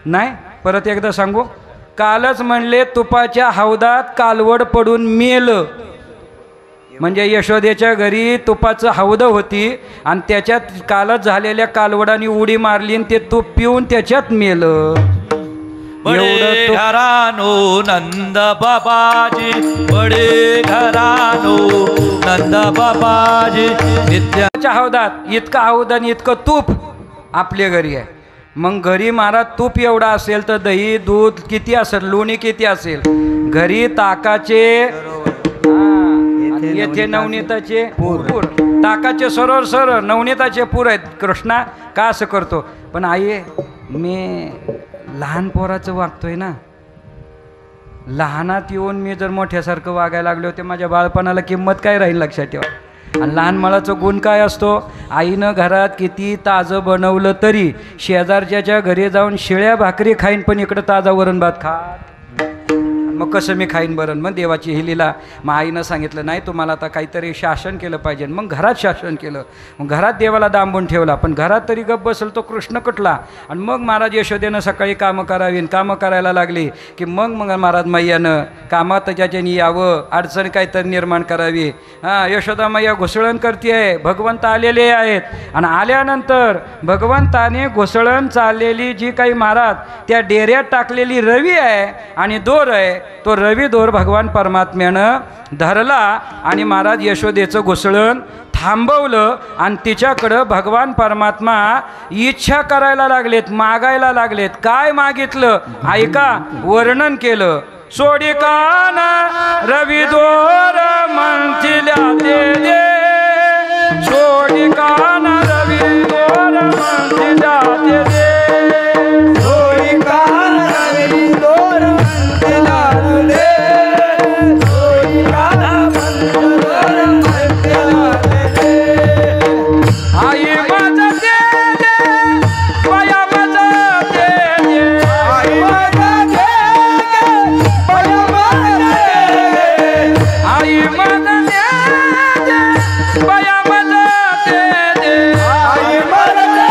नाही? परत एकदा सांगू. कालच म्हणले तुपाच्या हौदात कालवड पडून मेलं. म्हणजे यशोदेच्या घरी तुपाचं हौद होती आणि त्याच्यात कालच झालेल्या कालवडाने उडी मारली आणि ते तूप पिऊन त्याच्यात मेलं. बडे घरानो नंद बाबाजी, बडे घरानो नंद बाबाजी, नित्याच्या हौदात इतका हौद आणि इतकं तूप आपल्या घरी आहे. मग घरी महाराज तूप एवढा असेल तर दही दूध किती असेल, लोणी किती असेल. घरी ताकाचे, येथे नवनीताचे पूर, ताकाचे सरोवर सर नवनीताचे पूर आहेत. कृष्णा का असं करतो. पण आई मी लहान पोराचं वागतोय ना, लहानात येऊन मी जर मोठ्यासारखं वागायला लागले होते, माझ्या बाळपणाला किंमत काय राहील, लक्षात ठेवा. आणि लहान मुलाचं गुण काय असतो, आईनं घरात किती ताजं बनवलं तरी शेजारच्याच्या घरी जाऊन शिळ्या भाकरी खाईन, पण इकडं ताजा वरण भात खात, मग कसं मी खाईन बरं. मग देवाची ही लीला. मग आईनं सांगितलं नाही तुम्हाला आता काहीतरी शासन केलं पाहिजे. मग घरात शासन केलं, मग घरात देवाला दांबून ठेवला. पण घरात तरी गप्प बसेल तो कृष्ण कटला. आणि मग महाराज यशोदेनं सकाळी कामं करावी, कामं करायला लागली की मग महाराज मैयानं कामात त्याच्याने यावं, अडचण काहीतरी निर्माण करावी. यशोदा मैया घुसळण करते आहे, भगवंत आलेले आहेत. आणि आल्यानंतर भगवंताने घुसळण चाललेली जी काही महाराज त्या डेऱ्यात टाकलेली रवी आहे आणि दोर आहे, तो रवी दोर भगवान परमात्म्यानं धरला आणि महाराज यशोदेचं घुसळण थांबवलं. आणि तिच्याकडं भगवान परमात्मा इच्छा करायला लागलेत, मागायला लागलेत. काय मागितलं ऐका, वर्णन केलं. सोडी कान रवी दोर म्हणतिल्या ते दे, सोडी कान रवी दोर म्हणतिल्या ते दे, सोडी कान रवी दोर म्हणतिल्या दे, सोडी कान दोर म्हणतिल्या दे. आई माझं दे दे, बाया माझं दे दे, आई माझं दे दे, बाया माझं दे दे. आई माझं दे दे, बाया माझं दे दे, आई माझं दे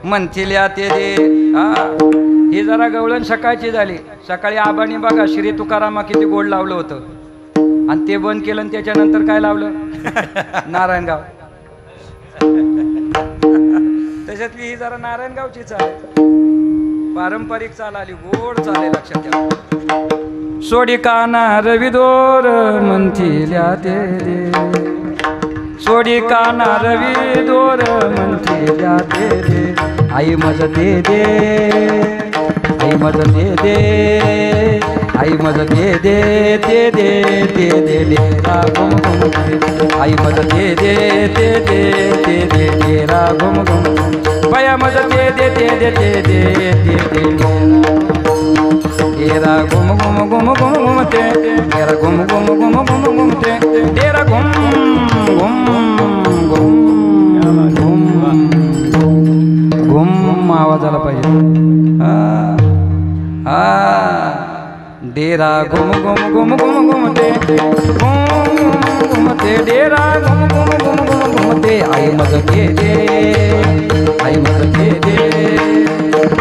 म्हणतील्या ते दे. हा ही जरा गवळण सकाळची झाली. सकाळी आबानी बघा श्री तुकारामा किती गोड लावलं होतं आणि ते बंद केलं आणि त्याच्यानंतर काय लावलं नारायणगाव. त्याच्यातली ही जरा नारायणगावची चाल पारंपरिक चाल आली गोड चाले लक्षात ठेवा. सोडी काना रविदोर म्हणतील्या ते दे. सोडी काना रविदोर म्हणतील्या ते दे. आई मज दे दे आई मज दे दे आई मज दे दे दे दे दे दे डेरा घुम घुम दे. आई मज दे दे दे दे दे दे डेरा घुम घुम. बया मज दे दे दे दे दे दे दे दे डेरा घुम घुम घुम घुम घुम ते. डेरा घुम घुम घुम घुम घुम ते. डेरा घुम घुम घुम घुम घुम आवाज आला पाहिजे. डेरा घुम घुम घुम घुम घुम ते. घुम घुम ते डेरा घुम घुम घुम घुम घुम ते. आई मज दे दे आई मज दे दे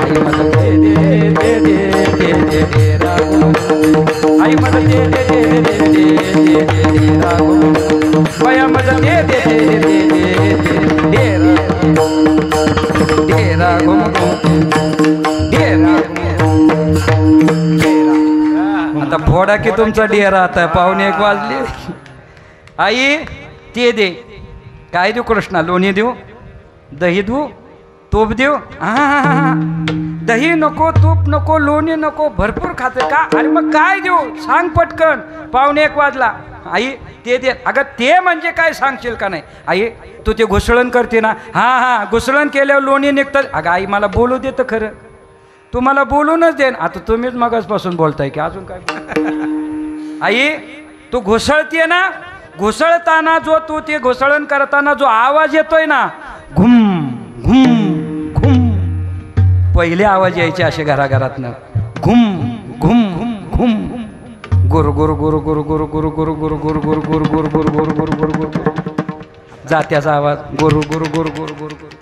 आई मज दे दे दे दे दे डेरा घुम. आई मज दे दे दे दे दे दे डेरा घुम. बया मज दे दे दे दे दे डेरा डेरा घुम घुम डेरा. आता फोडा की तुमचा डेरा. आता 1:15 वाजले. आई ते दे. काय देऊ कृष्णा? लोणी देऊ, दही देऊ, तूप देऊ? हा दही नको, तूप नको, लोणी नको, भरपूर खाते का? अरे मग काय देऊ सांग पटकन. 1:15 वाजला. आई ते दे. अगं ते म्हणजे काय सांगशील का नाही? आई तू ते घुसळण करते ना. हा घुसळण केल्यावर लोणी निघतं. अगं आई मला बोलू दे तर खरं. तुम्हाला बोलूनच देन. आता तुम्हीच मगाचपासून बोलताय की अजून काय? आई तू घुसळतीये ना. घुसळताना जो तू ते घुसळण करताना जो आवाज येतोय ना घुम घुम घुम. पहिले आवाज यायचे असे घराघरातनं घुम घुम घुम. गुरु गुरु गुरु गुरु गुरु गुरु गुरु गुरु गुरु गुरु गुरु गुरु गुरु गुरु गुरु गुरु गुरु गुरु जात्याचा आवाज गुरु गुरु गुरु गुरु गुरु गुरु.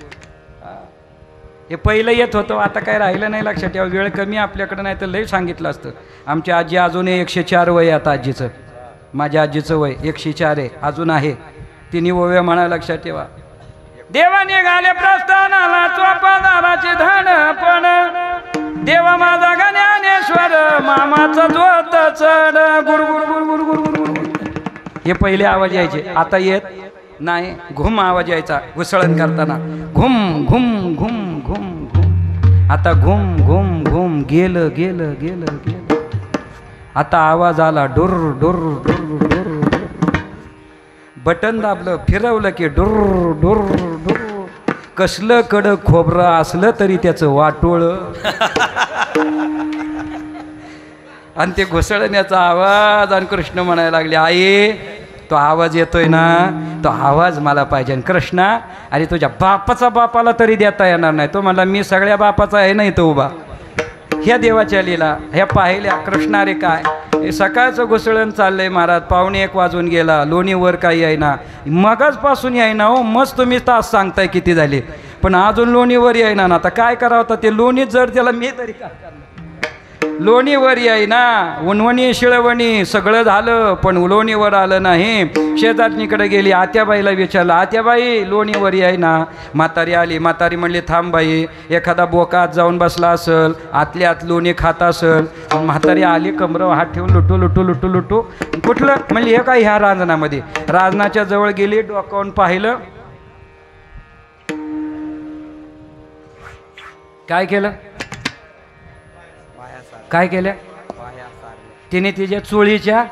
हे पहिलं येत होतं. आता काय राहिलं नाही लक्षात ठेवा. वेळ कमी आपल्याकडे नाही तर लई सांगितलं असतं. आमची आजी अजून 104 वय आता आजीचं. माझ्या आजीचं वय 104 आहे अजून आहे. तिने ओव्या म्हणा लक्षात ठेवा. देवाने घाले प्रस्थानाला चोपादाराचे धडपण. देवा माझा ज्ञानेश्वर मामाचा जोत चढ. गुरु गुरु गुरु गुरु गुरु गुरु गुरु. हे पहिले आवाज यायचे. आता येत नाही. घुम आवाज यायचा घुसळण करताना. घुम घुम घुम घुम घुम. आता घुम घुम घुम गेलं गेलं गेलं गेलं. आता आवाज आला डुर डुर डुर डुर. बटन दाबलं फिरवलं की डुर डुर डुर. कसलं कडक खोबरं असलं तरी त्याचं वाटोळ. आणि ते घुसळण्याचा आवाज. आणि कृष्ण म्हणायला लागले आई तो आवाज येतोय ना तो आवाज मला पाहिजे. कृष्णा अरे तुझ्या बापाचा बापाला तरी देता येणार नाही. तो म्हणला मी सगळ्या बापाचा आहे नाही तो उभा. ह्या देवाच्या लीला ह्या पाहिल्या. कृष्णा रे काय हे सकाळचं घुसळण चाललंय महाराज. 1:15 वाजून गेला. लोणीवर काही येईना. मगाचपासून येईना हो. मस्त तुम्ही तास सांगताय किती झाले पण अजून लोणीवर येईना ना. आता काय करावं होतं ते लोणीत जर त्याला मी तरी काय करणार. लोणीवर येईना. उनवणी शिळवणी सगळं झालं पण लोणीवर आलं नाही. शेजारणीकडे गेली. आत्याबाईला विचारलं आत्याबाई लोणीवर येईना. म्हातारी आली. म्हातारी म्हणली थांब बाई एखादा बोका आत जाऊन बसला असल आतल्या आत लोणी खात असल. म्हातारी आली कमरवर हात ठेवून लुटू लुटू लुटू लुटू. कुठलं म्हणली हे काय ह्या रांजणामध्ये. रांजणाच्या जवळ गेली डोकावून पाहिलं. काय केलं काय केलं तिने तिच्या चोळीच्या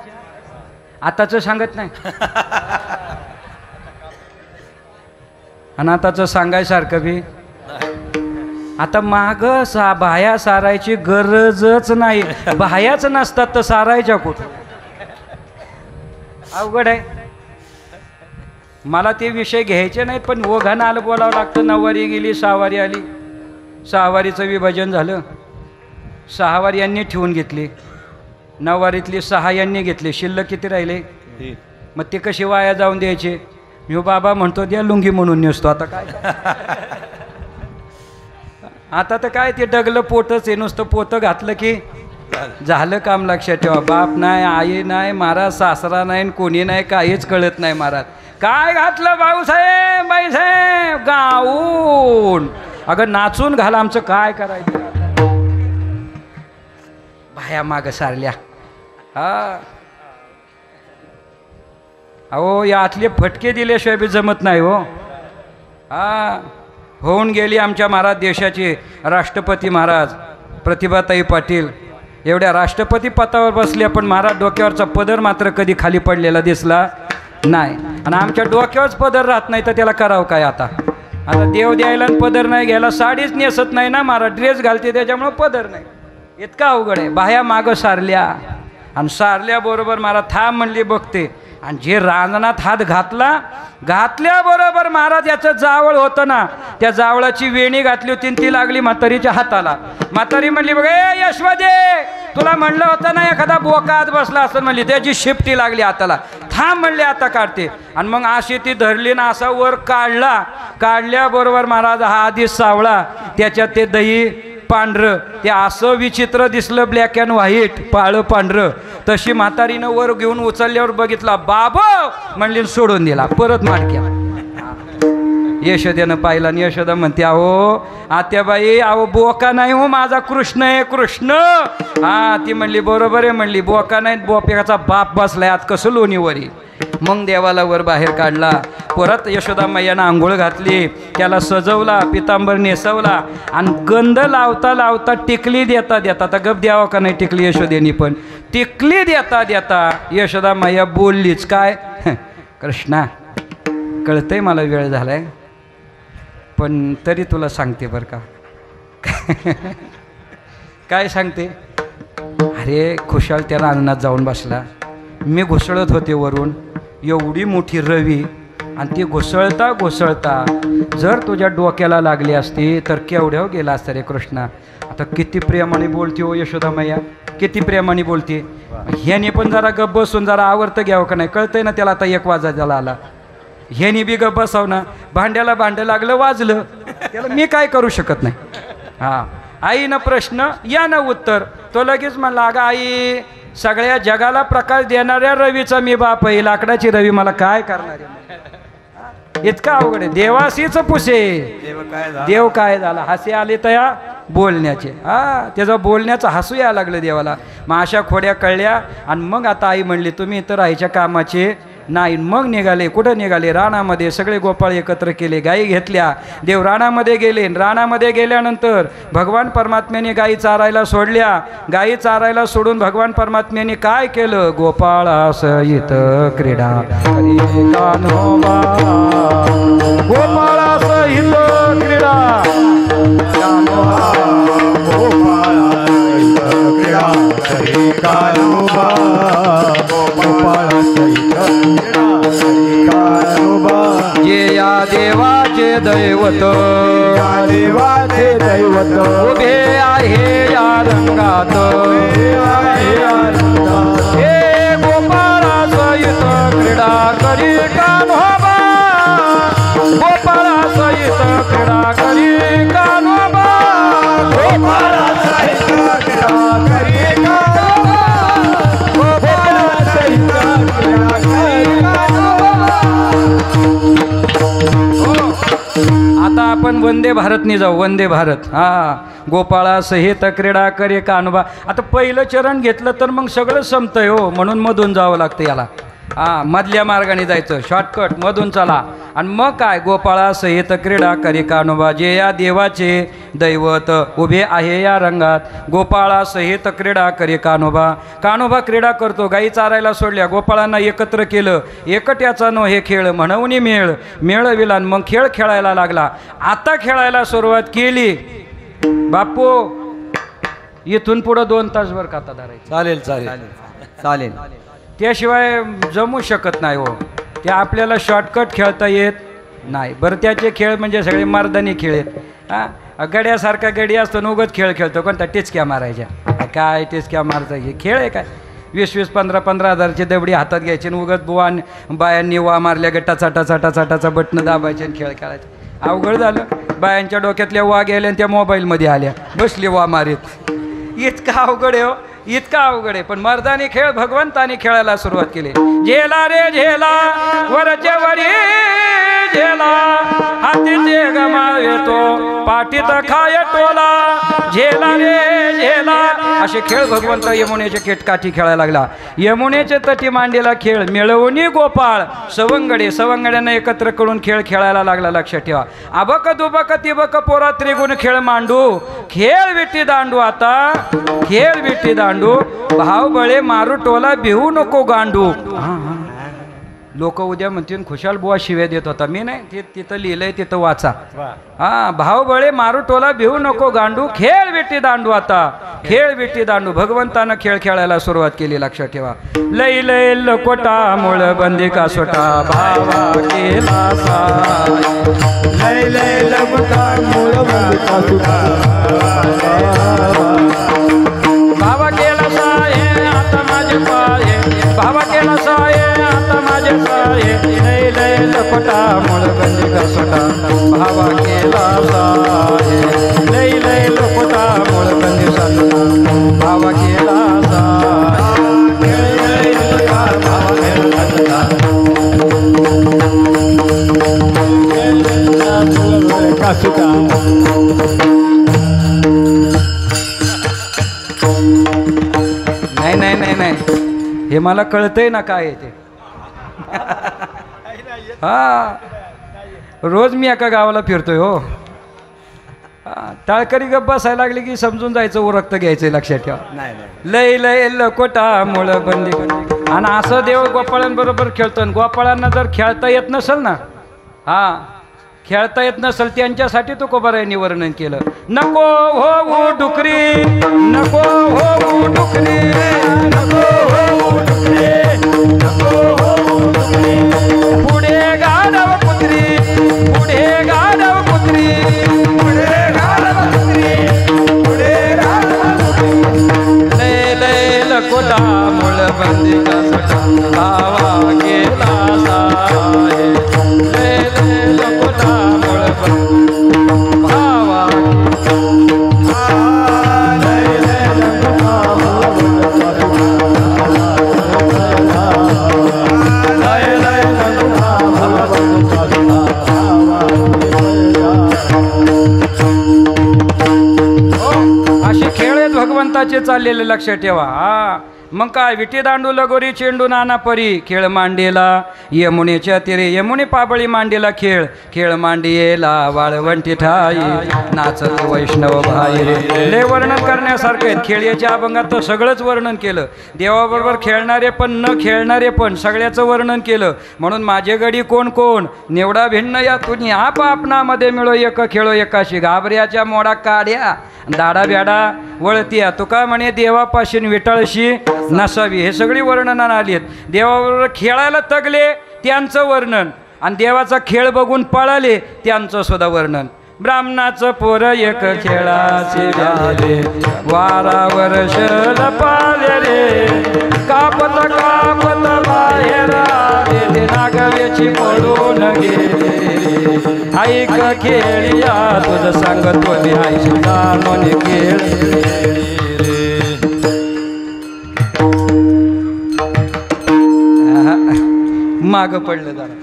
आताचं सांगत नाही. आणि आताचं सांगायसारखं बी आता माग बाह्या सारायची गरजच नाही. बाह्याच नसतात तर सारायच्या कुठं. अवघड आहे. मला ते विषय घ्यायचे नाहीत पण ओघानं आलं बोलावं लागतं. 9 वारी गेली 6 वारी आली. 6 वारीचं विभाजन झालं. 6 वारी यांनी ठेवून घेतली. 9 वारीतली 6 यांनी घेतले. शिल्लक किती राहिले. मग ते कशी वाया जाऊन द्यायचे. मी बाबा म्हणतो द्या लुंगी म्हणून नेसतो. आता काय आता तर काय ते डगलं पोटच आहे, नुसतं पोतं घातलं की झालं काम. लक्षात ठेवा, बाप नाही, आई नाही, महाराज सासरा नाही, कोणी नाही, काहीच कळत नाही महाराज. काय घातलं भाऊसाहेब बाईसाहेब? गाऊन. अगं नाचून घाला, आमचं काय करायचं? बाया माग सारल्या. हा अहो या आतले फटके दिल्याशिवाय बी जमत नाही हो. हा होऊन गेली आमच्या महाराज देशाचे राष्ट्रपती महाराज प्रतिभाताई पाटील. एवढ्या राष्ट्रपती पदावर बसल्या, पण महाराज डोक्यावरचा पदर मात्र कधी खाली पडलेला दिसला नाही. आणि आमच्या डोक्यावरच पदर राहत नाही तर त्याला करावं काय? आता देव द्यायला पदर नाही घ्यायला, साडीच नेसत नाही ना महाराज, ड्रेस घालते त्याच्यामुळं पदर नाही. इतका अवघड आहे. बाह्या मागं सारल्या आणि सारल्याबरोबर महाराज थांब म्हणली बघते. आणि जे रांजणात हात घातल्याबरोबर महाराज याचं जावळ होतं ना, त्या जावळाची वेणी घातली होती आणि ती लागली म्हातारीच्या हाताला. म्हातारी म्हणली बघ ए यशवदे, तुला म्हणलं होतं ना एखादा बोका आत बसला असं म्हणली, त्याची शिपटी लागली हाताला. थांब म्हणले आता काढते. आणि मग अशी ती धरली ना, असा वर काढल्याबरोबर महाराज हा आधी सावळा, त्याच्यात ते दही पांढरं, ते असं विचित्र दिसलं, ब्लॅक अँड व्हाईट, पाळं पांढरं. तशी म्हातारीनं वर घेऊन उचलल्यावर बघितला, बाबा म्हणली, सोडून दिला. परत माडक्या. यशोदेनं पाहिला आणि यशोदा म्हणते, अहो आत्याबाई, अहो बोका नाही हो, माझा कृष्ण आहे, कृष्ण. हा ती म्हणली बरोबर आहे म्हणली, बोका नाही, बोप्याचा बाप बसलाय आत, कसं लोणीवरी. मग देवाला वर बाहेर काढला. परत यशोदा मैयानं आंघोळ घातली, त्याला सजवला, पितांबर नेसवला. आणि गंध लावता लावता टिकली देता देता, आता गप द्यावा का नाही टिकली यशोदेनी, पण टिकली देता देता यशोदा मैया बोललीच काय, कृष्णा कळतंय मला वेळ झालाय, पण तरी तुला सांगते बरं का. काय सांगते? अरे खुशाल त्या रानात जाऊन बसला, मी घुसळत होते वरून, एवढी मोठी रवी, आणि ती घुसळता जर तुझ्या डोक्याला लागली असती तर केवढ्यावर गेला असतं रे कृष्णा. आता किती प्रेमाने बोलते हो यशोदा मैया, किती प्रेमाने बोलते. ह्याने पण जरा गप बसून जरा आवडतं घ्यावं का नाही, कळतंय ना त्याला. आता 1 वाजायला आला, ह्याने बी गप बसाव ना, भांड्याला भांडं लागलं वाजलं, त्याला मी काय करू शकत नाही. हां आईनं प्रश्न या ना उत्तर, तो लगेच म्हणला, अगं आई सगळ्या जगाला प्रकाश देणाऱ्या रवीचा मी बाप आहे, लाकडाची रवी मला काय करणार आहे? इतका अवघड आहे. देवासीच पुसे देव काय झाला, हसे आले तया बोलण्याचे. हा त्याचं बोलण्याचं हसू यायला लागलं देवाला. मग अशा खोड्या कळल्या. आणि मग आता आई म्हणली, तुम्ही इथं राहायच्या कामाचे नाही. मग निघाले. कुठं निघाले? रानामध्ये. सगळे गोपाळ एकत्र केले, गायी घेतल्या, देव रानामध्ये गेले. रानामध्ये गेल्यानंतर भगवान परमात्म्याने गायी चारायला सोडल्या. गायी चारायला सोडून भगवान परमात्म्याने काय केलं? गोपाळासहित क्रीडा करी कान्होबा, गोपाळासहित क्रीडा कान्होबा, गोपाळासहित क्रीडा करी कान्होबा, जे या देवाचे दैवत, या देवाचे दैवत उभे आहे या रंगात, हे गोपाळासहित क्रीडा करी कान्होबा, गोपाळासहित क्रीडा करी कान्होबा, गोपाळासहित क्रीडा करी कान्होबा, गोपाळासहित क्रीडा करी कान्होबा. आता आपण वंदे भारतने जाऊ. वंदे भारत. हा गोपाळा सहित क्रीडा करे कान्होबा. आता पहिलं चरण घेतलं तर मग सगळं संपतंय हो, म्हणून मधून जावं लागतं याला. हा मधल्या मार्गाने जायचं, शॉर्टकट मधून चला. आणि मग काय? गोपाळा सहित क्रीडा करे कान्होबा, जे या देवाचे दैवत उभे आहे या रंगात, गोपाळा सहित क्रीडा करे कान्होबा. कान्होबा क्रीडा करतो. गायी चारायला सोडल्या, गोपाळांना एकत्र केलं. एकट्याचा नो हे खेळ म्हणून मेळविला. मग खेळ खेळायला लागला. आता खेळायला सुरुवात केली. बापू इथून पुढं 2 तासभर काता धरायचं. चालेल चालेल चालेल. त्याशिवाय जमू शकत नाही हो. ते आपल्याला शॉर्टकट खेळता येत नाही. बरं त्याचे खेळ म्हणजे सगळे मर्दानी खेळ आहेत. हां गड्यासारखा गडी असतो, उगत खेळ खेळतो. कोणता? टिचक्या मारायच्या. काय टिचक्या मारता? हे खेळ आहे काय? 20-20, 15-15 हजारची दबडी हातात घ्यायची आणि उगत बायांनी वा मारल्या गट्टा चाटा बटणं दाबायचे आणि खेळ खेळायचे. अवघड झालं. बायांच्या डोक्यातल्या वा गेल्या आणि त्या मोबाईलमध्ये आल्या बसली वा मारीत. इतका अवघड आहे हो, इतका अवघड आहे. पण मर्दानी खेळ भगवंतानी खेळायला सुरुवात केली. झेला रे झेला वरच्या वरी झेला हातीचे गमावे तो पाठीत खाय टोला. झेला रे झेला असे खेळ भगवंत यमुनेच्या केटकाठी खेळायला लागला. यमुनेचे तटी मांडीला खेळ मिळवणी गोपाळ सवंगडे सवंगड्यांना एकत्र करून खेळ खेळायला लागला. लक्षात ठेवा. अबक दुबक तिबक पोरा त्रिगुण खेळ मांडू खेळ विटी दांडू. आता खेळ विटी दांडू भाव बळे मारू टोला भिवू नको गांडू. लोक उद्या म्हणतील खुशाल बुवा शिव्या देत होता. मी नाही, तिथं लिहिलंय तिथं वाचा. हा भाव बळे मारू टोला भिवू नको गांडू खेळ विटी दांडू. आता खेळ विटी दांडू भगवंतानं खेळ खेळायला सुरुवात केली. लक्षात ठेवा. लय लय लकोटा मुळ बंदी का सोटा भावा केला साय. लय लय लकोटा मुळ बंदी का सोटा भावा केला साय आता माझे पाय. भावा केला साय आता माझे साय. लय लय लकोटा मुळ बंदी का सोटा भावा केला साय. लय लय लकोटा मुळ बंदी सोटा भावा केला साय. नाही नाही नाही नाही हे मला कळतंय ना काय आहे ते. हा रोज मी एका गावाला फिरतोय हो. टाळकरी गप्प बसायला लागली की समजून जायचं उरक्त घ्यायचं. लक्षात ठेवा. लय लय लकोटा मुळ बंदी. आणि असं देव गोपाळांबरोबर खेळतो. गोपाळांना जर खेळता येत नसेल ना, हा खेळता येत नसेल त्यांच्यासाठी तो कोबारायांनी वर्णन केलं. नको हो डुकरी नको हो डुकरी नको हो डुकरी नको हो डुकरी. पुढे गाढव कुत्री पुढे गाढव कुत्री पुढे गाढव कुत्री पुढे गाढव कुत्री. लय लय लकोटा मुळ बंदी का सोटा भावा गेला साय. लय लय लकोटा मुळ बंदी भावा लय लय लकोटा मुळ बंदी का सोटा लय लय लकोटा मुळ बंदी का सोटा. असे खेळ आहेत भगवंताचे चाललेले. लक्षात ठेवा. हा मग काय विटी दांडू लगोरी चेंडू नाना परी खेळ मांडीला यमुनेच्या तिरे यमुने पाबळी मांडीला खेळ. खेळ मांडीला वाळवंटी ठाई नाचत वैष्णव भाई रे. लय वर्णन करण्यासारखं आहे. खेळीच्या अभंगात तर सगळंच वर्णन केलं. देवाबरोबर खेळणारे पण न खेळणारे पण सगळ्याचं वर्णन केलं. म्हणून माझे गडी कोण कोण निवडा भिन्न या तुम्ही आपापणामध्ये मिळो एक खेळो एकाशी. घाबऱ्याच्या मोडा काढ्या दाडा ब्याडा वळत्या तुका म्हणे देवापाशी विटाळशी नसावी. हे सगळी वर्णना आली आहेत. देवाबरोबर खेळायला तगले त्यांचं वर्णन आणि देवाचा खेळ बघून पळाले त्यांचं सुद्धा वर्णन. ब्राह्मणाचं पोर एक खेळाचे झाले वारावर शल पाले रे. कापत कापत बाहेर आले नागवेची पळून गेले. ऐक खेळिया तुझं सांगतो मी आईशी जाणून खेळ. माग पडलं जरा.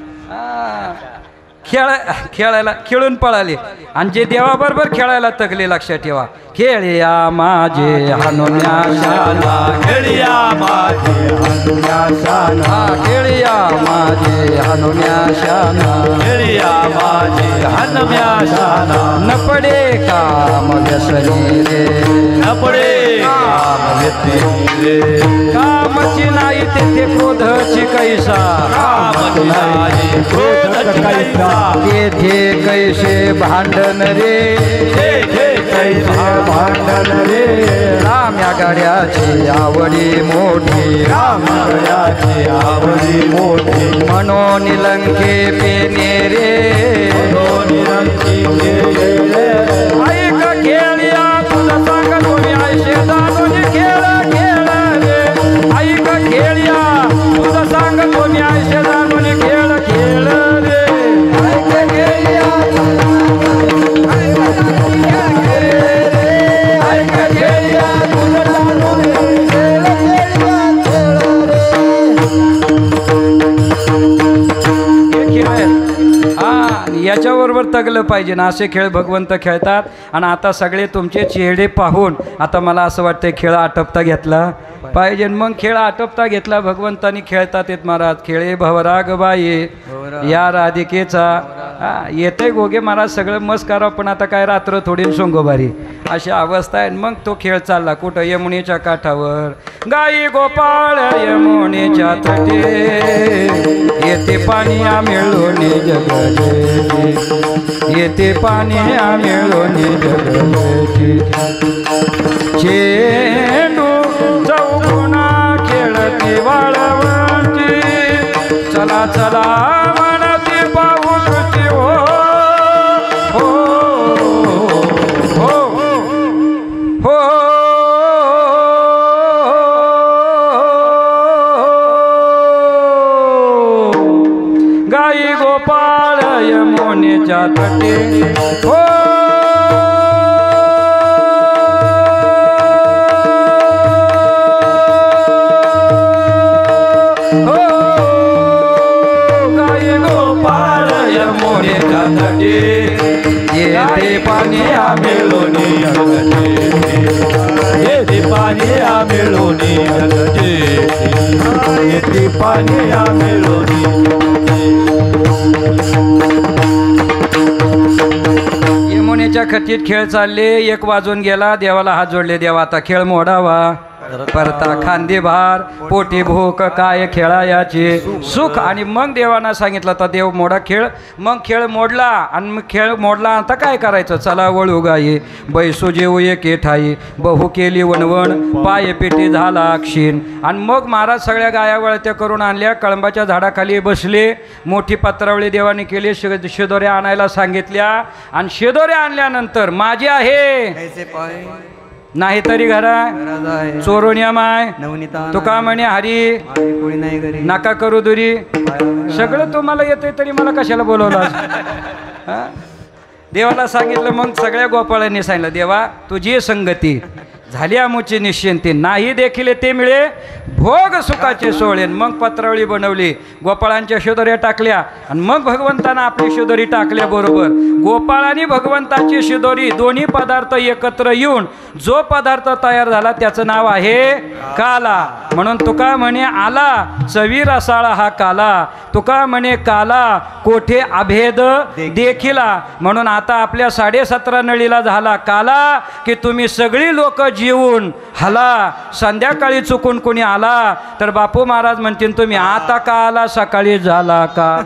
खेळायला खेळून पळाले आणि जे देवाबरोबर खेळायला तगले. लक्षात ठेवा. खेळिया माझे हनुम्या शाना खेळिया माझे हनुम्या शाना खेळिया माझे हनुम्या शाना खेळिया माझे हनुम्या शाना. न पडे काम व्यसनी रे न पडे काम व्यसनी रे. कामची नाही तेथे क्रोधची कैसा कामची नाही क्रोधची कैसा. तेथे कैसे भांडण रे तेथे कैसे भांडण रे. राम्या गाड्याची आवडी मोठी रामगडाची आवडी मोठी म्हणून लंके पेने रे. निरंकी ऐक खेळिया तुझं सांग तुम्ही आयशे जाणून खेळ खेळ रे. ऐक खेळिया तुझं सांग तुम्ही आयशे जाणून खेळ खेळ रे. ऐक खेळिया वैतगलं पाहिजे ना असे खेळ भगवंत खेळतात. आणि आता सगळे तुमचे चेहरे पाहून आता मला असं वाटतं खेळ आटपता घेतला पाहिजे. मग खेळ आटपता घेतला भगवंतानी खेळतात येत महाराज. खेळे भवराग बाई या राधिकेचा येते गोगे महाराज सगळं मस्त करा पण आता काय रात्र थोडी सोंगोबारी अशी अवस्था आहे. मग तो खेळ चालला कुठं यमुनेच्या काठावर. गाई गोपाळ यमुनेच्या तटे येते पाणी मिळून जगले येते पाणी मिळून जगले चेंडू चौगुणा खेळती वाळवंची चला चला म्हणती पाऊसची हो हो हो हो गाई गोपाळ यमुनेच्या तटे हो येते पाणी मिळोनी येते पाणी मिळोनी येते पाणी मिळोनी. यमुनेच्या खतीत खेळ चालले. 1 वाजून गेला. देवाला हात जोडले. देवा आता खेळ मोडावा परता खांदे भार पोटी भूक काय खेळायाचे सुख. आणि मग देवाना सांगितलं तर देव मोडा खेळ. मग खेळ मोडला आणि मग खेळ मोडला आता काय करायचं. चला वळू गाई बैसू जेऊ एके ठाई बहु केली वणवण पाय पेटी झाला क्षीण. आणि मग महाराज सगळ्या गाया वळत्या करून आणल्या. कळंबाच्या झाडाखाली बसले. मोठी पत्रावळी देवाने केली. शिदोऱ्या आणायला सांगितल्या. आणि शिदोऱ्या आणल्यानंतर माझी आहे नाही तरी घरा चोरोनिया माय तुका म्हणे हरी नका करू दुरी. सगळं तुम्हाला येतंय तरी मला कशाला बोलवलं. देवाला सांगितलं. मग सगळ्या गोपाळांनी सांगितलं देवा तुझी संगती झाली आमुची निश्चिंती नाही देखील ते मिळे भोग सुखाचे सोळेन. मग पत्रावळी बनवली. गोपाळांच्या शिदोऱ्या टाकल्या. आणि मग भगवंतानं आपली शिदोरी टाकल्याबरोबर गोपाळांनी भगवंताची शिदोरी दोन्ही पदार्थ एकत्र येऊन जो पदार्थ तयार झाला त्याचं नाव आहे काला. म्हणून तुका म्हणे आला चवी रसाळा हा काला. तुका म्हणे काला कोठे अभेद देखिला. म्हणून आता आपल्या 17.5 नळीला झाला काला की तुम्ही सगळी लोक जीवन हला. संध्याकाळी चुकून कोणी आला तर बापू महाराज म्हणतील तुम्ही आता का आला सकाळी झाला का.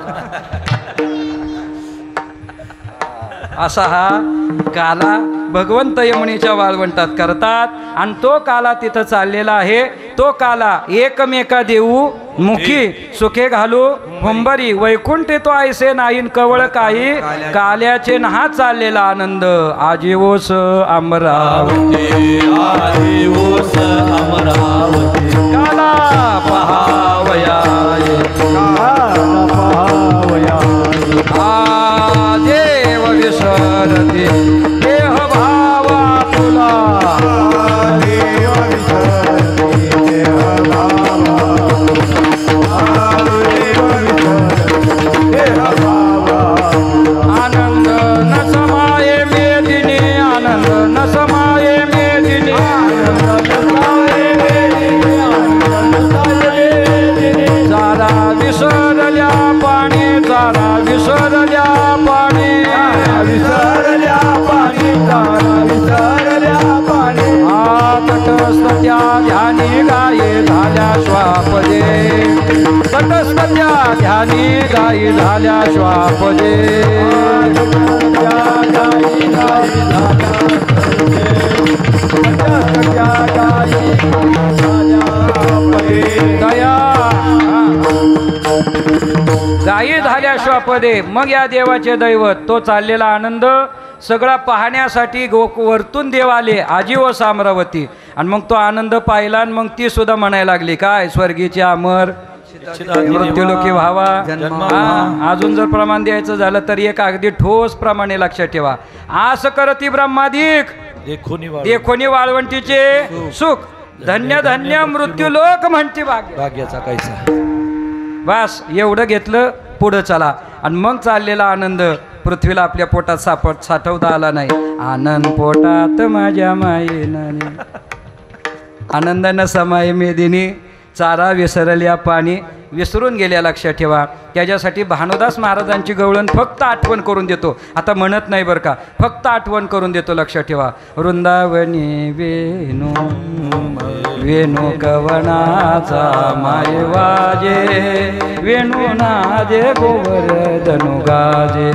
असा हा काला भगवंत यमुनेच्या वाळवंटात करतात. आणि तो काला तिथं चाललेला आहे. तो काला एकमेका देऊ मुखी सुखे घालू हुंबरी वैकुंठे तो ऐसे नाहीन कवळ काही काल्याचे हा चाललेला आनंद आजीवोस अमरावती आजीवोस अमरावती काला पहावया काला पहावया आ देव विसरती देह भावा तुला देव विसरती देह भावा आनंद न समाये मेदिनी आनंद न समाये मेदिनी चारा विसरल्या पाणी चारा विसरल्या पाणी विसरल्या पाणी चारा विसरल्या पाणी तटस्थ त्या ध्यानी गाये झाल्या श्वापदे तटस्थ त्या ध्यानी गायी झाल्या श्वापदे दया गायी झाल्या श्वापदे. मग या देवाचे दैवत तो चाललेला आनंद सगळा पाहण्यासाठी वरतून देव आले आजीवस अमरावती. आणि मग तो आनंद पाहिला. आणि मग ती सुद्धा म्हणायला लागली काय स्वर्गीचे अमर मृत्यूलोकी व्हावा. अजून जर प्रमाण द्यायचं झालं तर एक अगदी ठोस प्रमाणे लक्षात ठेवा. आस करती ब्रह्मादिक देखोनी वाळवंटीचे सुख धन्य धन्य मृत्यूलोक म्हणते भाग्याचा कैसा. बस एवढं घेतलं पुढं चला. आणि मग चाललेला आनंद पृथ्वीला आपल्या पोटात साठवता आला नाही. आनंद पोटात माझ्या मायेनाने आनंदानं समाये मेदिनी चारा विसरल्या पाणी विसरून गेल्या लक्षात ठेवा. त्याच्यासाठी भानुदास महाराजांची गवळण फक्त आठवण करून देतो. आता म्हणत नाही बरं का, फक्त आठवण करून देतो. लक्षात ठेवा. वृंदावनी वेणू वेणू कवनाचा माय वाजे वेणू नाजे गोवर्धनु गाजे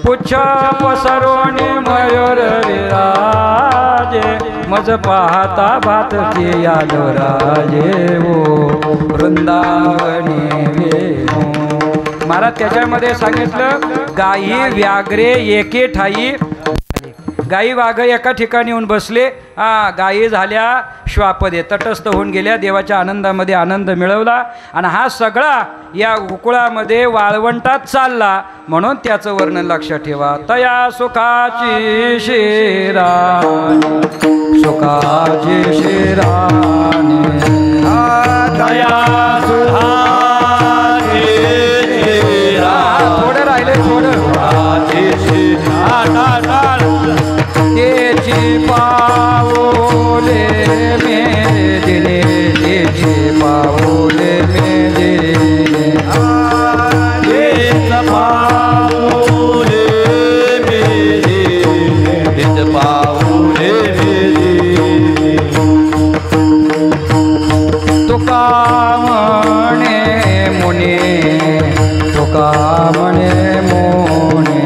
पुच्छा पसरोणी मयूर विराजे मज पाहता भातची यादवराजे ओ वृंदावनी वेणू. महाराज त्याच्यामध्ये सांगितलं गायी व्याघ्रे एके ठाई गायी वाघ एका ठिकाणी येऊन बसले. गायी झाल्या श्वापदे तटस्थ होऊन गेल्या. देवाच्या आनंदामध्ये आनंद मिळवला आणि हा सगळा या गोकुळामध्ये वाळवंटात चालला. म्हणून त्याचं वर्णन लक्षात ठेवा. तया सुखाची शिराणी सुखाची शिराणी तया सुखाची शिराणी. थोडं राहिले थोडं. तेची पाऊले मे दिले तेची पाऊले मे दिले तेच पाऊले मे दिले तेच पाऊले मे दिले. तुका म्हणे मुने तुका म्हणे मुने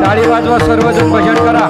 टाळी वाजवा सर्वजण भजन करा.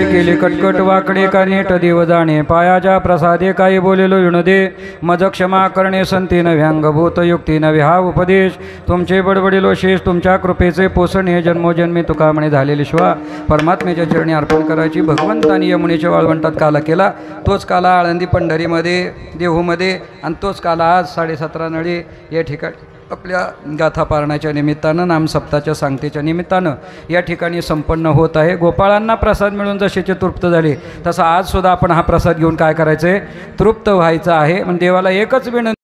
केले कटकट वाकडे का नीट देव जाणे पायाच्या प्रसादे काही बोलेलो विनोदे मज क्षमा करणे संतीन व्यंगभूत युक्तीन विहा उपदेश तुमचे बडबडिलो शेष तुमच्या कृपेचे पोषणे जन्मोजन्मी तुका म्हणे झालेले श्वा परमात्म्याच्या चरणी अर्पण करायची. भगवंतानी यमुनेच्या वाळवंटात काला केला तोच काला आळंदी पंढरीमध्ये देहूमध्ये आणि तोच काला आज 17.5 नळी या ठिकाणी आपल्या गाथा पारण्याच्या निमित्तानं नामसप्ताच्या सांगतेच्या निमित्तानं या ठिकाणी संपन्न होत आहे. गोपाळांना प्रसाद मिळून जसेचे तृप्त झाले तसा आज सुद्धा आपण हा प्रसाद घेऊन काय करायचं आहे तृप्त व्हायचं आहे. पण देवाला एकच विनंती